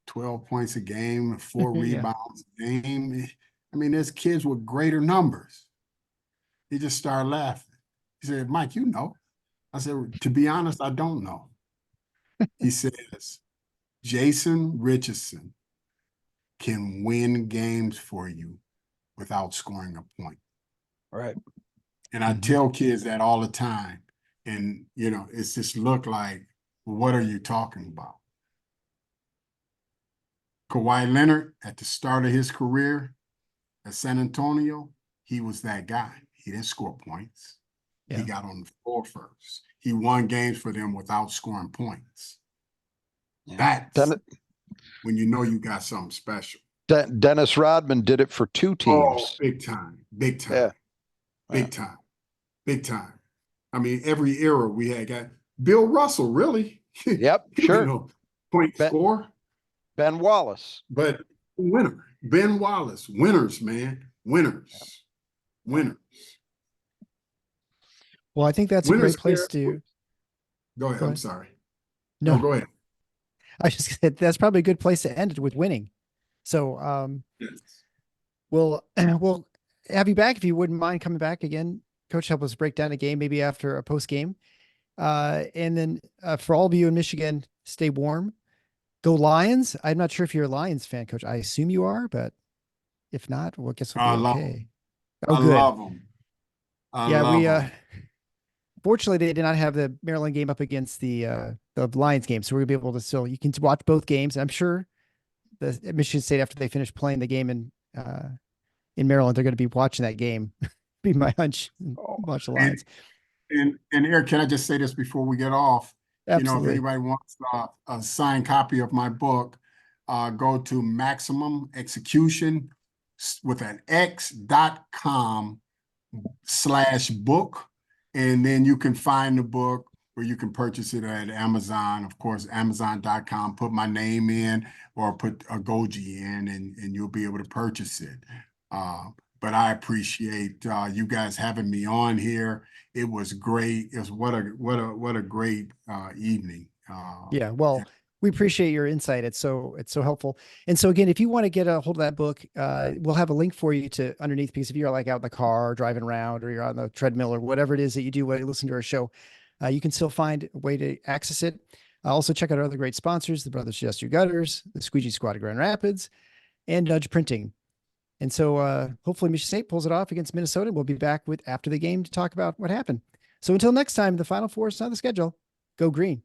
12 points a game, 4 Yeah. rebounds a game. I mean, there's kids with greater numbers. He just started laughing. He said, Mike, you know. I said, to be honest, I don't know. He says, Jason Richardson can win games for you without scoring a point. Right. And I tell kids that all the time. And, you know, it's just look like, what are you talking about? Kawhi Leonard, at the start of his career at San Antonio, he was that guy. He didn't score points. Yeah. He got on the floor first. He won games for them without scoring points. Yeah. That's when you know you got something special. Dennis Rodman did it for 2 Oh, teams. big time, big time, Yeah. big time, big time. I mean, every era we had got Bill Russell, really. Yep, You sure. know, point score. Ben Wallace. But winner, Ben Wallace, winners, man, winners, winners. Well, I think that's a Winners great place care. to Go ahead. Go I'm ahead. sorry. No, No, go ahead. I just said that's probably a good place to end it with winning. So, Yes. we'll have you back if you wouldn't mind coming back again, Coach. Help us break down a game, maybe after a post game. And then for all of you in Michigan, stay warm. Go Lions. I'm not sure if you're a Lions fan, Coach. I assume you are, but if not, well, I guess we'll I be love okay. them. Oh, I good. love them. I Yeah, love we them. fortunately they did not have the Maryland game up against the Lions game, so we're gonna be able to still you can watch both games. I'm sure the Michigan State, after they finish playing the game in Maryland, they're going to be watching that game. Be my hunch. Watch the Lions. And Eric, can I just say this before we get off? You know, if Absolutely. anybody wants a signed copy of my book, go to Maximum Execution with an x.com/book. And then you can find the book, or you can purchase it at Amazon, of course, Amazon.com. Put my name in or put Agoge in, and you'll be able to purchase it. But I appreciate you guys having me on here. It was great. It was what a great evening. Yeah. Well, we appreciate your insight. It's so helpful. And so again, if you want to get a hold of that book, we'll have a link for you to underneath, because if you're like out in the car or driving around, or you're on the treadmill or whatever it is that you do while you listen to our show, you can still find a way to access it. Also check out our other great sponsors, the Brothers Just Your Gutters, the Squeegee Squad of Grand Rapids, and Nudge Printing. And so hopefully Michigan State pulls it off against Minnesota. We'll be back with after the game to talk about what happened. So until next time, the Final Four is on the schedule. Go green.